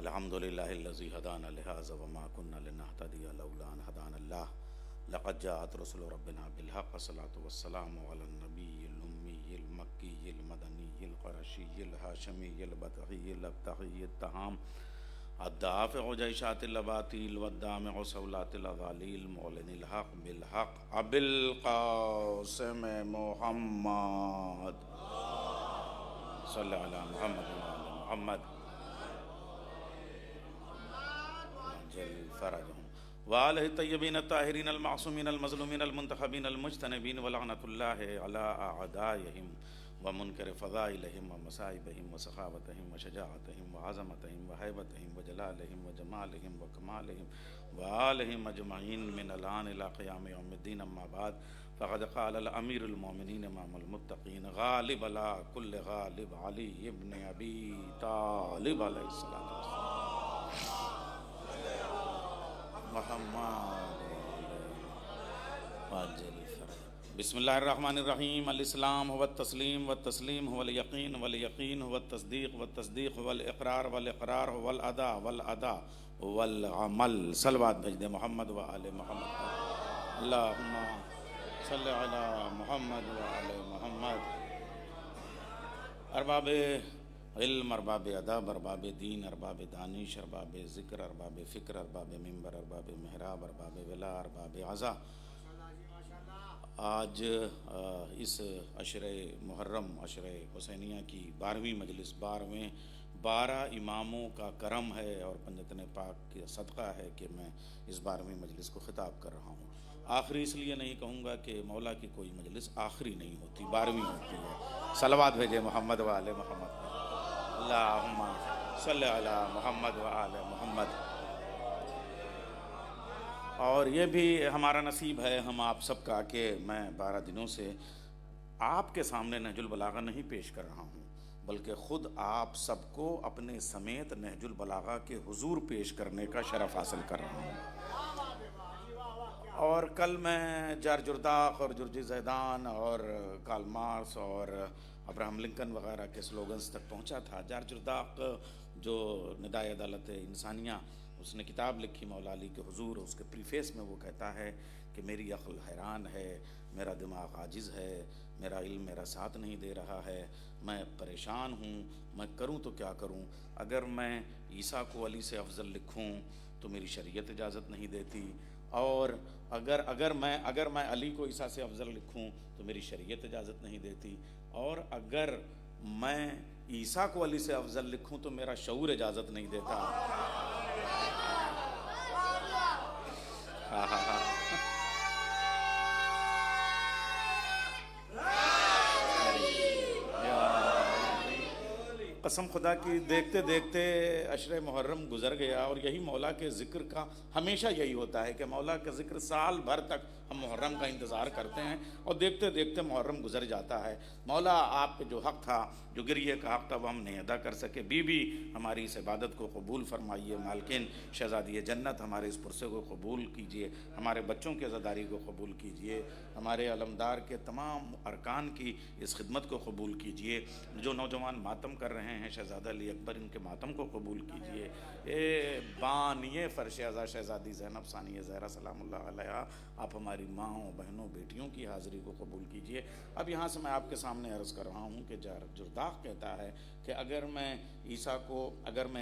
الحمد للہ الذی ہدانا لہذا وما كنا لنہتدی لولا ان ہدانا اللہ لقد جاءت رسل ربنا بالحق الصلاۃ والسلام علی النبی الامی المکی المدنی القرشی الہاشمی البطحی الابتحی التہام الدافع جیشات الاباطیل والدامع صولات الاغالیل معلن الحق بالحق ابی القاسم محمد صلی علی محمد وعلی محمد جل فرجهم وآلہ الطیبین الطاہرین المعصومین المظلومین المنتخبین المجتنبین ولعنۃ اللہ علی اعدائہم ومنکر فضائلہم ومصائبہم وسخاوتہم وشجاعتہم وعظمتہم وہیبتہم وجلالہم وجمالہم وکمالہم وآلہم اجمعین من الآن الی قیام یوم الدین اما بعد فقد قال الامیر المومنین امام المتقین غالب علی کل غالب علی ابن ابی طالب علیہ السلام محمد بسم اللہ الرحمن الرحیم الاسلام هو التسلیم والتسلیم هو الیقین والیقین هو التصدیق والتصدیق هو الاقرار والاقرار هو الادا والادا والعمل صلوات بھیج دے محمد وآل محمد اللہم صلی علی محمد وآل محمد ارباب علم، ارباب ادب، ارباب دین، ارباب دانش، ارباب ذکر، ارباب فکر، ارباب منبر، ارباب محراب، ارباب ولا، ارباب عزا، آج اس عشر محرم عشر حسینیہ کی 12ویں مجلس، 12 اماموں کا کرم ہے اور پنجتن پاک کا صدقہ ہے کہ میں اس 12ویں مجلس کو خطاب کر رہا ہوں۔ آخری اس لیے نہیں کہوں گا کہ مولا کی کوئی مجلس آخری نہیں ہوتی، 12ویں ہوتی ہے۔ صلوات بھیجے محمد وآل محمد، اللہم صلی علی محمد وآل محمد۔ اور یہ بھی ہمارا نصیب ہے ہم آپ سب کا کہ میں 12 دنوں سے آپ کے سامنے نہج البلاغہ نہیں پیش کر رہا ہوں، بلکہ خود آپ سب کو اپنے سمیت نہج البلاغہ کے حضور پیش کرنے کا شرف حاصل کر رہا ہوں۔ اور کل میں جرجرداق اور جرجی زیدان اور کارل مارکس اور ابراہم لنکن وغیرہ کے سلوگنز تک پہنچا تھا۔ جرجرداق جو ندائے عدالت انسانیہ، اس نے کتاب لکھی مولا علی کے حضور، اس کے پریفیس میں وہ کہتا ہے کہ میری عقل حیران ہے، میرا دماغ عاجز ہے، میرا علم میرا ساتھ نہیں دے رہا ہے، میں پریشان ہوں، میں کروں تو کیا کروں؟ اگر میں عیسیٰ کو علی سے افضل لکھوں تو میری شریعت اجازت نہیں دیتی، اور اگر میں علی کو عیسیٰ سے افضل لکھوں تو میری شریعت اجازت نہیں دیتی، اور اگر میں عیسیٰ کو علی سے افضل لکھوں تو میرا شعور اجازت نہیں دیتا۔ قسم خدا کی دیکھتے دیکھتے عشر محرم گزر گیا، اور یہی مولا کے ذکر کا ہمیشہ یہی ہوتا ہے کہ مولا کا ذکر سال بھر تک ہم محرم کا انتظار کرتے ہیں، اور دیکھتے دیکھتے محرم گزر جاتا ہے۔ مولا آپ پہ جو حق تھا، جو گریہ کا حق تھا، وہ ہم نہیں ادا کر سکے۔ بی بی ہماری اس عبادت کو قبول فرمائیے، مالکین شہزادی جنت ہمارے اس پرسے کو قبول کیجئے، ہمارے بچوں کی عزاداری کو قبول کیجئے، ہمارے علمدار کے تمام ارکان کی اس خدمت کو قبول کیجئے، جو نوجوان ماتم کر رہے ہیں شہزادہ علی اکبر، ان کے ماتم کو قبول کیجئے۔ اے بانی فرش ازا شہزادی زینب ثانیہ زہرا سلام اللہ علیہا، آپ ہماری ماؤں، بہنوں، بیٹیوں کی حاضری کو قبول کیجئے۔ اب یہاں سے میں آپ کے سامنے عرض کر رہا ہوں کہ جرداق کہتا ہے کہ اگر میں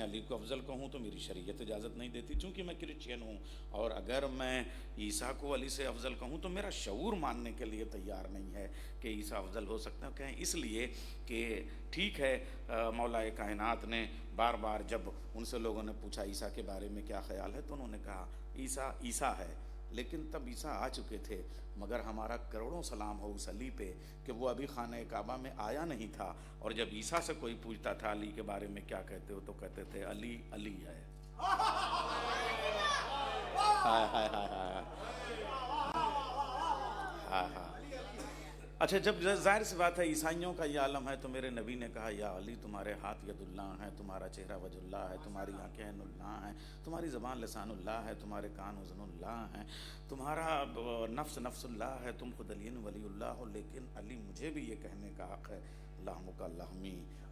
علی کو افضل کہوں تو میری شریعت اجازت نہیں دیتی، چونکہ میں کرسچین ہوں، اور اگر میں عیسیٰ کو علی سے افضل کہوں تو میرا شعور ماننے کے لیے تیار نہیں ہے کہ عیسیٰ افضل ہو سکتے ہیں۔ کہیں اس لیے کہ ٹھیک ہے، مولا کائنات نے بار بار جب ان سے لوگوں نے پوچھا عیسیٰ کے بارے میں کیا خیال ہے، تو انہوں نے کہا عیسیٰ ہے، لیکن تب عیسیٰ آ چکے تھے، مگر ہمارا کروڑوں سلام ہو اس علی پہ کہ وہ ابھی خانہ کعبہ میں آیا نہیں تھا، اور جب عیسیٰ سے کوئی پوچھتا تھا علی کے بارے میں کیا کہتے ہو، تو کہتے تھے علی علی ہے۔ ہائے ہائے ہائے ہائے ہائے ہائے۔ اچھا، جب ظاہر سی بات ہے عیسائیوں کا یہ عالم ہے، تو میرے نبی نے کہا یا علی تمہارے ہاتھ ید اللہ ہیں، تمہارا چہرہ وجہ اللہ ہے، تمہاری آنکھیں عین اللہ ہیں، تمہاری زبان لسان اللہ ہے، تمہارے کان اذن اللہ ہیں، تمہارا نفس نفس اللہ ہے، تم خود علی ولی اللہ ہو، لیکن علی مجھے بھی یہ کہنے کا حق ہے لحمک لحمی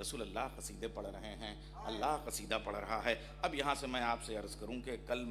رسول اللہ قصیدے پڑھ رہے ہیں، اللہ قصیدہ پڑھ رہا ہے۔ اب یہاں سے میں آپ سے عرض کروں کہ کل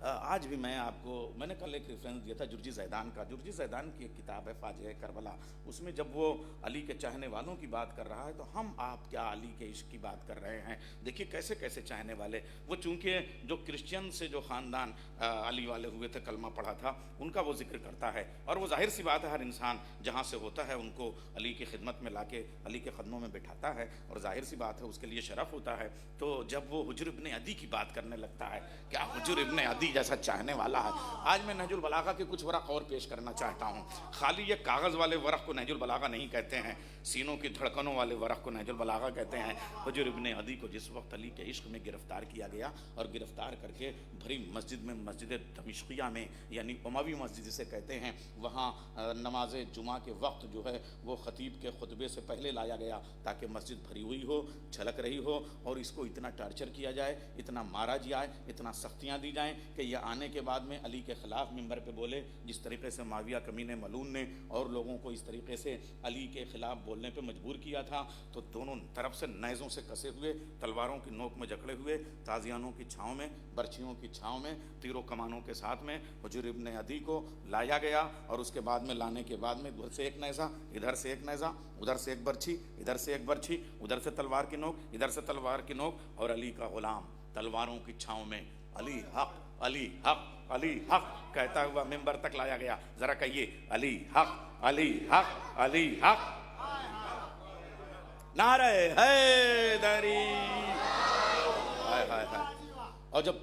آج بھی میں نے کل ایک ریفرنس دیا تھا جرجی زیدان کا۔ جرجی زیدان کی ایک کتاب ہے فاجعہ کربلا، اس میں جب وہ علی کے چاہنے والوں کی بات کر رہا ہے تو ہم آپ کیا علی کے عشق کی بات کر رہے ہیں؟ دیکھیے کیسے کیسے چاہنے والے، وہ چونکہ جو کرسچن سے جو خاندان علی والے ہوئے تھے، کلمہ پڑھا تھا، ان کا وہ ذکر کرتا ہے، اور وہ ظاہر سی بات ہے ہر انسان جہاں سے ہوتا ہے ان کو علی کی خدمت میں لا کے علی کے قدموں میں بٹھاتا ہے، اور ظاہر سی بات ہے اس کے لیے شرف ہوتا ہے۔ تو جب وہ حجر ابن عدی کی بات کرنے لگتا ہے، کیا حجر ابن عدی جیسا چاہنے والا ہے؟ آج میں نہج البلاغہ کے کچھ ورق اور پیش کرنا چاہتا ہوں۔ خالی یہ کاغذ والے ورق کو نہج البلاغہ نہیں کہتے ہیں، سینوں کی دھڑکنوں والے ورق کو نہج البلاغہ کہتے ہیں۔ حجر ابن عدی کو جس وقت علی کے عشق میں گرفتار کیا گیا، اور گرفتار کر کے بھری مسجد میں، مسجد دمشقیہ میں، یعنی اموی مسجد جسے کہتے ہیں، وہاں نماز جمعہ کے وقت جو ہے وہ خطیب کے خطبے سے پہلے لایا گیا تاکہ مسجد بھری ہوئی ہو، چھلک رہی ہو، اور اس کو اتنا ٹارچر کیا جائے، اتنا مارا جائے، اتنا سختیاں دی جائیں کہ یہ آنے کے بعد میں علی کے خلاف منبر پہ بولے، جس طریقے سے معاویہ کمینے ملعون نے اور لوگوں کو اس طریقے سے علی کے خلاف بولنے پہ مجبور کیا تھا۔ تو دونوں طرف سے نیزوں سے کسے ہوئے، تلواروں کی نوک میں جکڑے ہوئے، تازیانوں کی چھاؤں میں، برچھیوں کی چھاؤں میں، تیروں کمانوں کے ساتھ میں حجر ابن عدی کو لایا گیا، اور اس کے بعد میں لانے کے بعد میں ادھر سے ایک نیزہ، ادھر سے ایک نیزہ، ادھر سے ایک برچھی، ادھر سے ایک برچھی، ادھر سے تلوار کی نوک، ادھر سے تلوار کی نوک، اور علی کا غلام تلواروں کی چھاؤں میں علی حق، علی حق، علی حق کہتا ہوا منبر تک لایا گیا۔ ذرا کہیے علی حق، علی حق، علی حق، نعرہ حیدری، ہائے ہائے ہائے۔ اور جب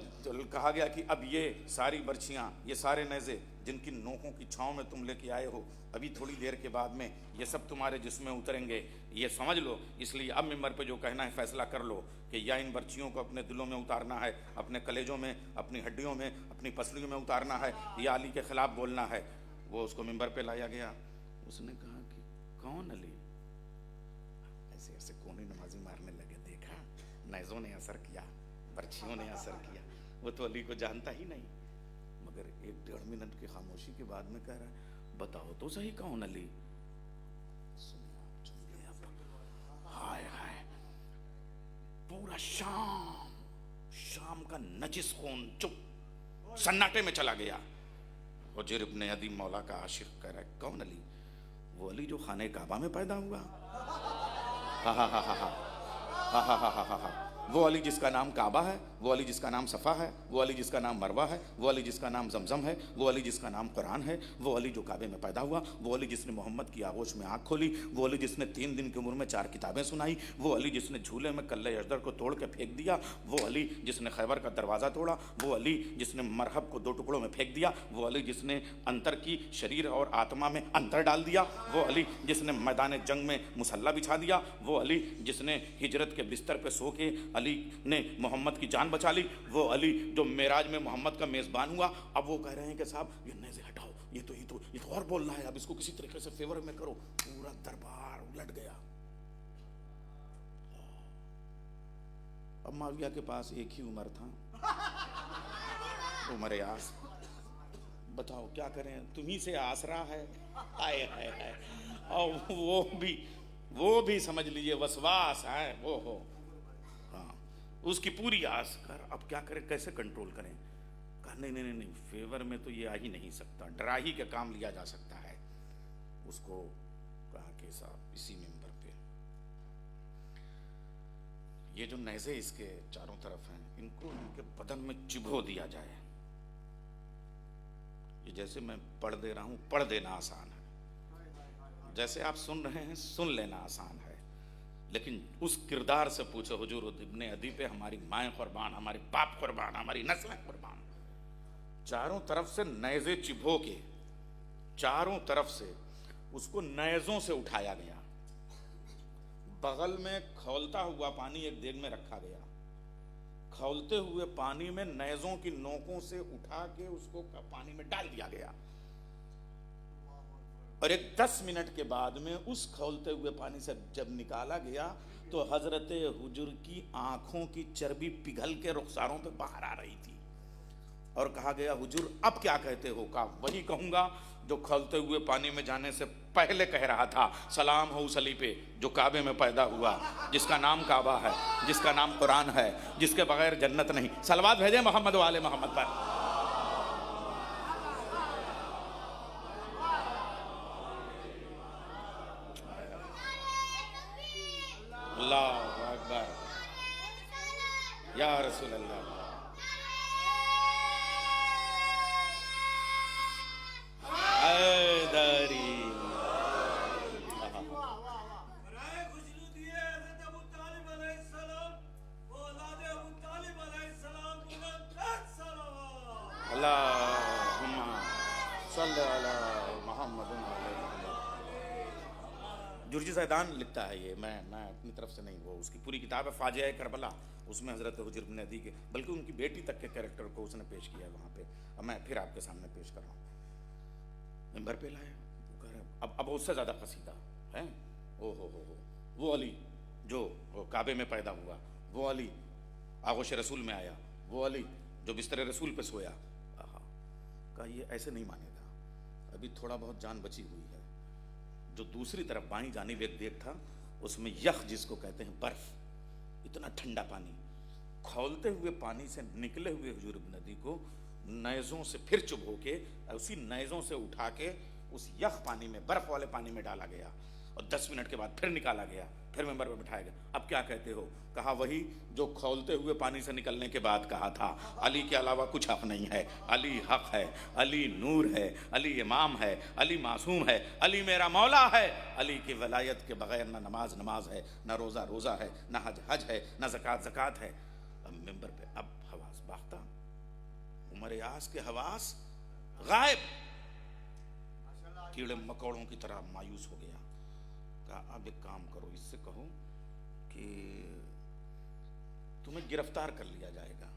کہا گیا کہ اب یہ ساری برچھیاں، یہ سارے نیزے جن کی نوکوں کی چھاؤں میں تم لے کے آئے ہو، ابھی تھوڑی دیر کے بعد میں یہ سب تمہارے جسم میں اتریں گے، یہ سمجھ لو، اس لیے اب منبر پہ جو کہنا ہے فیصلہ کر لو کہ یا ان برچیوں کو اپنے دلوں میں اتارنا ہے، اپنے کلیجوں میں، اپنی ہڈیوں میں، اپنی پسلیوں میں اتارنا ہے، یا علی کے خلاف بولنا ہے۔ وہ اس کو منبر پہ لایا گیا، اس نے کہا کہ کون علی؟ ایسے ایسے کونے نمازی مارنے لگے، دیکھا نیزوں نے اثر کیا، برچھیوں نے اثر کیا، وہ تو علی کو جانتا ہی نہیں۔ مگر 1.5 منٹ کی خاموشی کے بعد میں کہہ رہا ہے بتاؤ تو صحیح کون علی؟ ہائے ہائے، پورا شام کا نجس خون چپ سناٹے میں چلا گیا۔ حجر ابن عدی مولا کا عاشق کہہ رہا ہے کون علی؟ وہ علی جو خانہ کعبہ میں پیدا ہوا، ہاں ہاں ہاں ہاں ہاں ہاں ہاں ہاں ہاں، وہ علی جس کا نام کعبہ ہے، وہ علی جس کا نام صفا ہے، وہ علی جس کا نام مروہ ہے، وہ علی جس کا نام زمزم ہے، وہ علی جس کا نام قرآن ہے، وہ علی جو کعبے میں پیدا ہوا، وہ علی جس نے محمد کی آغوش میں آنکھ کھولی، وہ علی جس نے 3 دن کی عمر میں 4 کتابیں سنائی، وہ علی جس نے جھولے میں کلہ اجدر کو توڑ کے پھینک دیا، وہ علی جس نے خیبر کا دروازہ توڑا، وہ علی جس نے مرحب کو 2 ٹکڑوں میں پھینک دیا، وہ علی جس نے انتر کی شریر اور آتما میں انتر ڈال دیا، وہ علی جس نے میدان جنگ میں مسلح بچھا دیا، وہ علی جس نے ہجرت کے بستر پہ سو کے علی نے محمد کی جان بچا لی، وہ علی جو معراج میں محمد کا میزبان ہوا۔ اب وہ کہہ رہے ہیں کہ صاحب یہ نیزے ہٹاؤ، یہ تو اور بول رہا ہے، اب اس کو کسی طریقے سے فیور میں کرو۔ پورا دربار الٹ گیا۔ اب معاویہ کے پاس ایک ہی عمر تھا، عمر یاس۔ بتاؤ کیا کریں، تمہیں سے آسرا ہے، آئے ہائے ہائے۔ اور وہ بھی سمجھ لیجئے وسواس ہے، وہ ہو اس کی پوری آس کر، اب کیا کریں، کیسے کنٹرول کریں؟ کہا نہیں، فیور میں تو یہ آ ہی نہیں سکتا، ڈرا ہی کا کام لیا جا سکتا ہے۔ اس کو کہا کہ صاحب اسی منبر پہ یہ جو نیزے اس کے چاروں طرف ہیں، ان کو ان کے بدن میں چبھو دیا جائے۔ یہ جیسے میں پڑھ دے رہا ہوں، پڑھ دینا آسان ہے، جیسے آپ سن رہے ہیں سن لینا آسان ہے، لیکن اس کردار سے پوچھو حجر ابن عدی پہ ہماری مائیں قربان، ہمارے باپ قربان، ہماری نسلیں قربان۔ چاروں طرف سے نیزے چبھو کے، چاروں طرف سے اس کو نیزوں سے اٹھایا گیا، بغل میں کھولتا ہوا پانی ایک دیگ میں رکھا گیا، کھولتے ہوئے پانی میں نیزوں کی نوکوں سے اٹھا کے اس کو پانی میں ڈال دیا گیا، اور ایک 10 منٹ کے بعد میں اس کھولتے ہوئے پانی سے جب نکالا گیا تو حضرت حجر کی آنکھوں کی چربی پگھل کے رخساروں پہ باہر آ رہی تھی۔ اور کہا گیا حضور اب کیا کہتے ہو؟ کہا وہی کہوں گا جو کھولتے ہوئے پانی میں جانے سے پہلے کہہ رہا تھا، سلام ہو اس علی پہ جو کعبے میں پیدا ہوا، جس کا نام کعبہ ہے، جس کا نام قرآن ہے، جس کے بغیر جنت نہیں۔ صلوات بھیجیں محمد و آل محمد پر۔ اللہ اکبر یا رسول اللہ۔ جرجی زیدان لکھتا ہے یہ، میں اپنی طرف سے نہیں، وہ اس کی پوری کتاب ہے فاجعہ کربلا، اس میں حضرت حجر بن عدی کے بلکہ ان کی بیٹی تک کے کیریکٹر کو اس نے پیش کیا ہے وہاں پہ۔ اب میں پھر آپ کے سامنے پیش کر رہا ہوں، ممبر پہ لائے، اب اس سے زیادہ قصیدہ ہے۔ او ہو وہ علی جو کعبے میں پیدا ہوا، وہ علی آغوش رسول میں آیا، وہ علی جو بستر رسول پہ سویا۔ کہا یہ ایسے نہیں مانے گا، ابھی تھوڑا بہت جان بچی ہوئی ہے۔ جو دوسری طرف بائیں جانب ایک دیگ تھا، اس میں یخ جس کو کہتے ہیں برف، اتنا ٹھنڈا پانی، کھولتے ہوئے پانی سے نکلے ہوئے حضور ابن عدی کو نیزوں سے پھر چبھو کے اسی نیزوں سے اٹھا کے اس یخ پانی میں، برف والے پانی میں ڈالا گیا، اور 10 منٹ کے بعد پھر نکالا گیا، پھر ممبر پہ بٹھایا گیا۔ اب کیا کہتے ہو؟ کہا وہی جو کھولتے ہوئے پانی سے نکلنے کے بعد کہا تھا، علی کے علاوہ کچھ حق نہیں ہے، علی حق ہے، علی نور ہے، علی امام ہے، علی معصوم ہے، علی میرا مولا ہے، علی کی ولایت کے بغیر نہ نماز ہے، نہ روزہ ہے، نہ حج ہے، نہ زکوٰۃ ہے۔ اب ممبر پہ اب حواس باختہ، عمر یاس کے حواس غائب، کیڑے مکوڑوں کی طرح مایوس ہو گیا۔ کہا اب ایک کام کرو، اس سے کہو کہ تمہیں گرفتار کر لیا جائے گا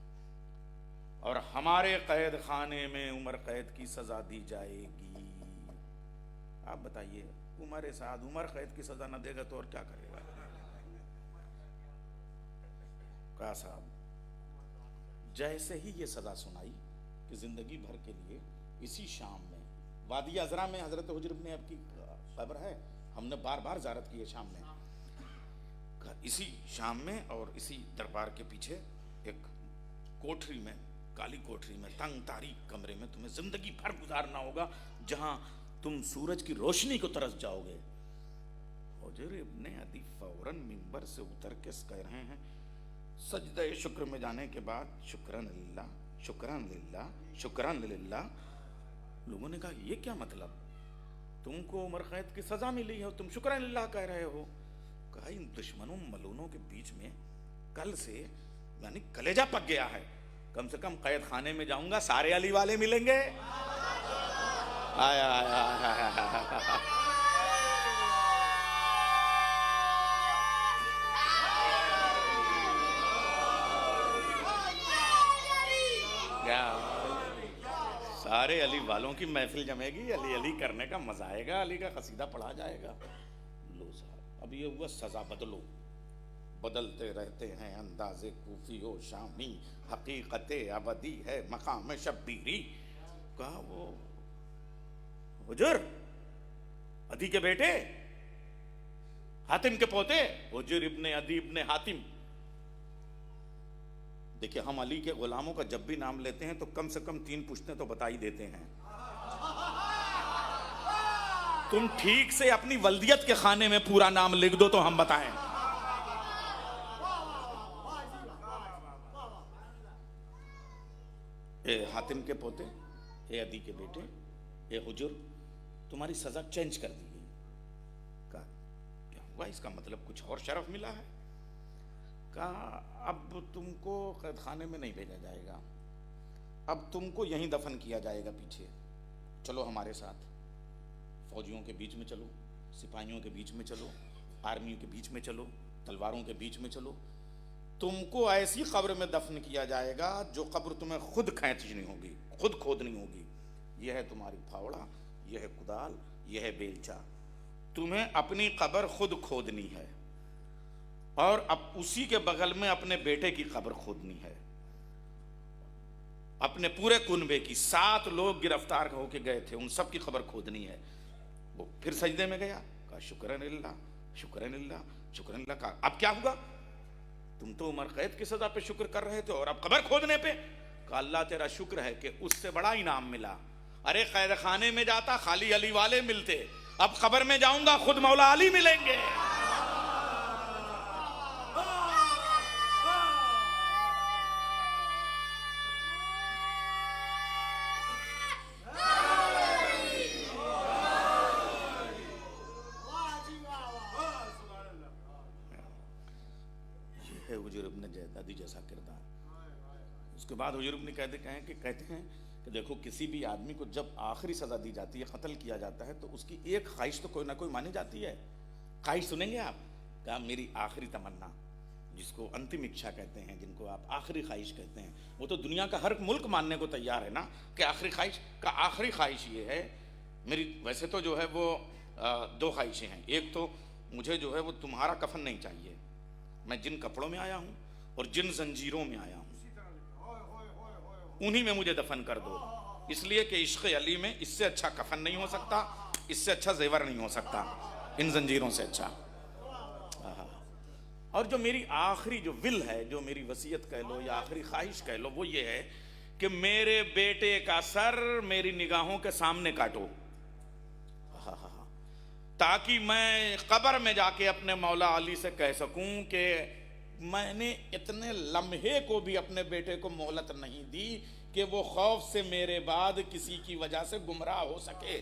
اور ہمارے قید خانے میں عمر قید کی سزا دی جائے گی۔ آپ بتائیے، عمر سعد عمر قید کی سزا نہ دے گا تو اور کیا کرے گا؟ کہا صاحب جیسے ہی یہ سزا سنائی کہ زندگی بھر کے لیے اسی شام میں وادی عذرا میں حضرت حجر ابن اب کی قبر ہے، ہم نے بار بار زیارت کی ہے شام میں، اسی شام میں اور اسی دربار کے پیچھے ایک کوٹری میں، کالی کوٹری میں، تنگ تاریک کمرے میں تمہیں زندگی بھر گزارنا ہوگا، جہاں تم سورج کی روشنی کو ترس جاؤ گے۔ حجر ابن عدی فوراً ممبر سے اتر کے کہہ رہے ہیں، سجدہ شکر میں جانے کے بعد شکران للہ شکران للہ شکران للہ۔ لوگوں نے کہا یہ کیا مطلب، تم کو عمر قید کی سزا ملی ہے اور تم شکران للہ کہہ رہے ہو؟ کہا ان دشمنوں ملونوں کے بیچ میں کل سے یعنی کلیجہ پک گیا ہے، کم سے کم قید خانے میں جاؤں گا سارے علی والے ملیں گے۔ سارے علی والوں کی محفل جمے گی، علی علی کرنے کا مزہ آئے گا، علی کا قصیدہ پڑھا جائے گا۔ لو صاحب اب یہ ہوا سزا بدلو، بدلتے رہتے ہیں انداز کوفی و شامی، حقیقت ابدی ہے مقام شبیری۔ کہا وہ حجر عدی کے بیٹے، حاتم کے پوتے، حجر ابن عدی ابن حاتم۔ دیکھیں ہم علی کے غلاموں کا جب بھی نام لیتے ہیں تو کم سے کم 3 پشتیں تو بتا ہی دیتے ہیں۔ تم ٹھیک سے اپنی ولدیت کے خانے میں پورا نام لکھ دو تو ہم بتائیں۔ اے حاتم کے پوتے، اے عدی کے بیٹے، اے حجر، تمہاری سزا چینج کر دی گئی۔ کہا کیا ہوا، اس کا مطلب کچھ اور شرف ملا ہے؟ کہا اب تم کو قید خانے میں نہیں بھیجا جائے گا، اب تم کو یہیں دفن کیا جائے گا پیچھے، چلو ہمارے ساتھ، فوجیوں کے بیچ میں چلو، سپاہیوں کے بیچ میں چلو، آرمیوں کے بیچ میں چلو، تلواروں کے بیچ میں چلو، تم کو ایسی قبر میں دفن کیا جائے گا جو قبر تمہیں خود کھینچنی ہوگی، خود کھودنی ہوگی۔ یہ ہے تمہاری پھاوڑا، یہ ہے کدال، یہ ہے بیلچا، تمہیں اپنی قبر خود کھودنی ہے اور اب اسی کے بغل میں اپنے بیٹے کی قبر کھودنی ہے، اپنے پورے کنبے کی 7 لوگ گرفتار ہو کے گئے تھے، ان سب کی خبر کھودنی ہے۔ وہ پھر سجدے میں گیا، کہا شکرن اللہ شکرن اللہ شکرن اللہ۔ کہا اب کیا ہوگا؟ تم تو عمر قید کی سزا پہ شکر کر رہے تھے اور اب قبر کھودنے پہ؟ کہا اللہ تیرا شکر ہے کہ اس سے بڑا انعام ملا۔ ارے قید خانے میں جاتا خالی علی والے ملتے، اب قبر میں جاؤں گا خود مولا علی ملیں گے۔ حجر ابن جدادی جیسا کردار۔ اس کے بعد حجر ابن کہتے ہیں کہ دیکھو کسی بھی آدمی کو جب آخری سزا دی جاتی ہے، قتل کیا جاتا ہے، تو اس کی ایک خواہش تو کوئی نہ کوئی مانی جاتی ہے۔ خواہش سنیں گے آپ؟ کہا میری آخری تمنا، جس کو انتم اچھا کہتے ہیں، جن کو آپ آخری خواہش کہتے ہیں، وہ تو دنیا کا ہر ملک ماننے کو تیار ہے نا کہ آخری خواہش کا آخری خواہش یہ ہے میری۔ ویسے تو جو ہے وہ 2 خواہشیں ہیں، ایک تو مجھے جو ہے وہ تمہارا کفن نہیں چاہیے، میں جن کپڑوں میں آیا ہوں اور جن زنجیروں میں آیا ہوں انہی میں مجھے دفن کر دو، اس لیے کہ عشق علی میں اس سے اچھا کفن نہیں ہو سکتا، اس سے اچھا زیور نہیں ہو سکتا، ان زنجیروں سے اچھا۔ اور جو میری آخری جو ول ہے، جو میری وصیت کہہ لو یا آخری خواہش کہہ لو، وہ یہ ہے کہ میرے بیٹے کا سر میری نگاہوں کے سامنے کاٹو، تاکہ میں قبر میں جا کے اپنے مولا علی سے کہہ سکوں کہ میں نے اتنے لمحے کو بھی اپنے بیٹے کو مہلت نہیں دی کہ وہ خوف سے میرے بعد کسی کی وجہ سے گمراہ ہو سکے۔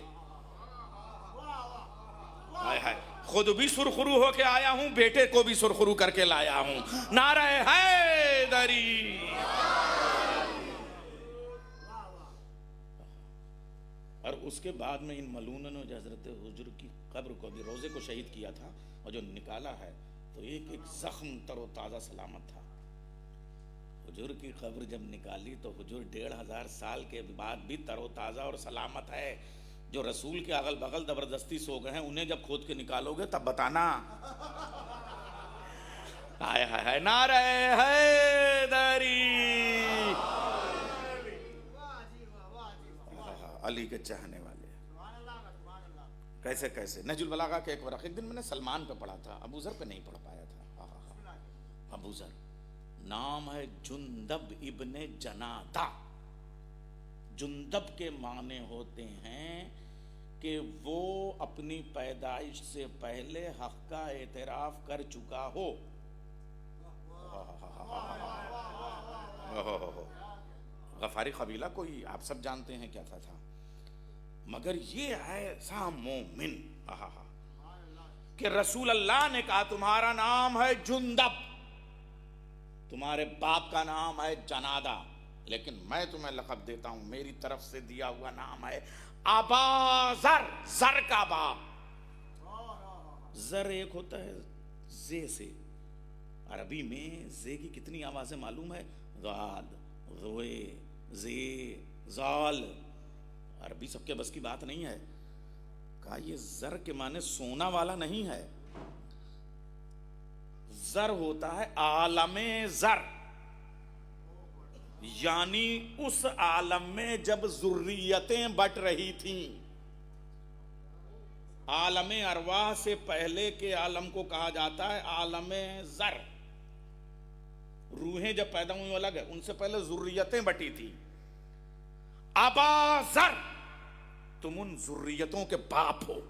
خود بھی سرخرو ہو کے آیا ہوں، بیٹے کو بھی سرخرو کر کے لایا ہوں۔ نعرہ حیدری۔ اور اس کے بعد میں ان ملونوں نے حضرت حجر کی قبر کو بھی، روزے کو شہید کیا تھا، اور جو نکالا ہے تو ایک ایک زخم تر و تازہ سلامت تھا۔ حجر کی قبر جب نکالی تو حجر 1500 سال کے بعد بھی تر و تازہ اور سلامت ہے۔ جو رسول کے اغل بغل زبردستی سو گئے ہیں، انہیں جب کھود کے نکالو گے تب بتانا۔ ہائے ہائے ہائے، نعرہ حیدری۔ علی کے چاہنے والے کیسے کیسے۔ نہج البلاغہ کے ایک ورق، ایک دن میں نے سلمان پہ پڑھا تھا، ابو ذر پہ نہیں پڑھ پایا تھا۔ ابو ذر نام ہے جندب ابن جنادہ۔ جندب کے معنی ہوتے ہیں کہ وہ اپنی پیدائش سے پہلے حق کا اعتراف کر چکا ہو۔ غفاری قبیلہ کوئی آپ سب جانتے ہیں کیا تھا، مگر یہ ہے ایسا مومن کہ رسول اللہ نے کہا تمہارا نام ہے جندب، تمہارے باپ کا نام ہے جنادہ، لیکن میں تمہیں لقب دیتا ہوں، میری طرف سے دیا ہوا نام ہے ابا ذر، ذر کا باپ۔ ذر ایک ہوتا ہے زے سے، عربی میں زے کی کتنی آوازیں معلوم ہے؟ غاد، غوے، زے، زال۔ عربی سب کے بس کی بات نہیں ہے۔ کہا یہ زر کے معنی سونا والا نہیں ہے، زر ہوتا ہے عالم زر، یعنی اس عالم میں جب ذریتیں بٹ رہی تھیں۔ عالم ارواح سے پہلے کے عالم کو کہا جاتا ہے عالم زر۔ روحیں جب پیدا ہوئی الگ ہے، ان سے پہلے ذریتیں بٹی تھی۔ ابا ذر، تم ان ذریتوں کے باپ ہو۔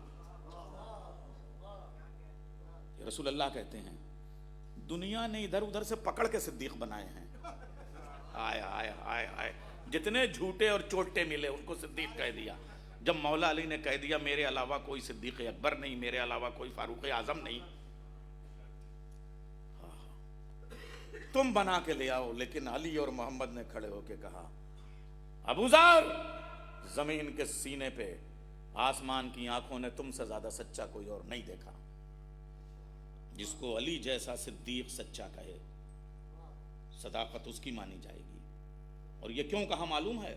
رسول اللہ کہتے ہیں دنیا نے ادھر ادھر سے پکڑ کے صدیق بنائے ہیں۔ آئے آئے آئے آئے، جتنے جھوٹے اور چوٹے ملے ان کو صدیق کہہ دیا۔ جب مولا علی نے کہہ دیا میرے علاوہ کوئی صدیق اکبر نہیں، میرے علاوہ کوئی فاروق اعظم نہیں، تم بنا کے لے آؤ۔ لیکن علی اور محمد نے کھڑے ہو کے کہا ابو ذر، زمین کے سینے پہ آسمان کی آنکھوں نے تم سے زیادہ سچا کوئی اور نہیں دیکھا۔ جس کو علی جیسا صدیق سچا کہے، صداقت اس کی مانی جائے گی۔ اور یہ کیوں کہا معلوم ہے؟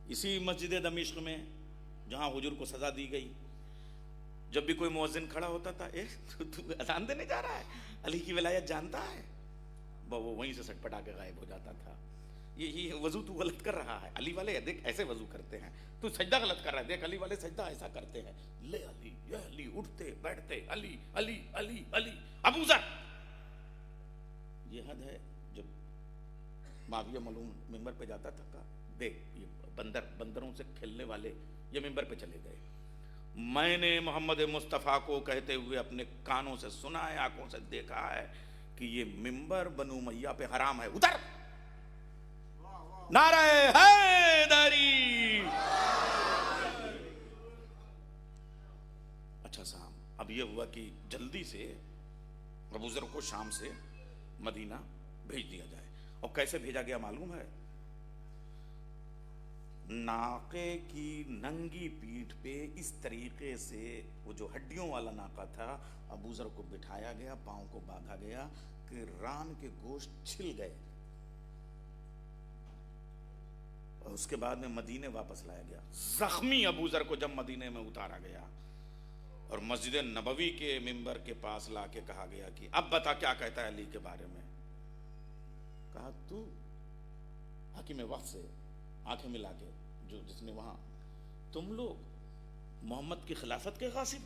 اسی مسجد دمشق میں جہاں حجر کو سزا دی گئی، جب بھی کوئی مؤذن کھڑا ہوتا تھا، تو اذان دینے جا رہا ہے، علی کی ولایت جانتا ہے، وہ وہیں سے سٹ پٹا کے غائب ہو جاتا تھا۔ یہ وضو تو غلط کر رہا ہے، علی والے دیکھ ایسے وضو کرتے ہیں، تو سجدہ غلط کر رہا ہے، دیکھ علی والے سجدہ ایسا کرتے ہیں، لے علی یا علی، اٹھتے بیٹھتے علی علی علی علی، ابو ذر. یہ حد ہے. جب معاویہ ملعون ممبر پہ جاتا تھا، کہا دیکھ یہ بندروں سے کھیلنے والے یہ ممبر پہ چلے گئے، میں نے محمد مصطفیٰ کو کہتے ہوئے اپنے کانوں سے سنا ہے، آنکھوں سے دیکھا ہے کہ یہ ممبر بنو امیہ پہ حرام ہے، اتر. نعرہ حیدری. اچھا صاحب، اب یہ ہوا کہ جلدی سے ابو ذر کو شام سے مدینہ بھیج دیا جائے. اور کیسے بھیجا گیا معلوم ہے؟ ناقے کی ننگی پیٹھ پہ اس طریقے سے، وہ جو ہڈیوں والا ناقہ تھا، ابو ذر کو بٹھایا گیا، پاؤں کو باندھا گیا کہ ران کے گوشت چھل گئے، اور اس کے بعد میں مدینے واپس لایا گیا. زخمی ابو ذر کو جب مدینے میں اتارا گیا اور مسجد نبوی کے ممبر کے پاس لا کے کہا گیا کہ اب بتا کیا کہتا ہے علی کے بارے میں. کہا تو حکیم وقت سے آنکھیں ملا کے، جس نے وہاں، تم لوگ محمد کی خلافت کے غاصب.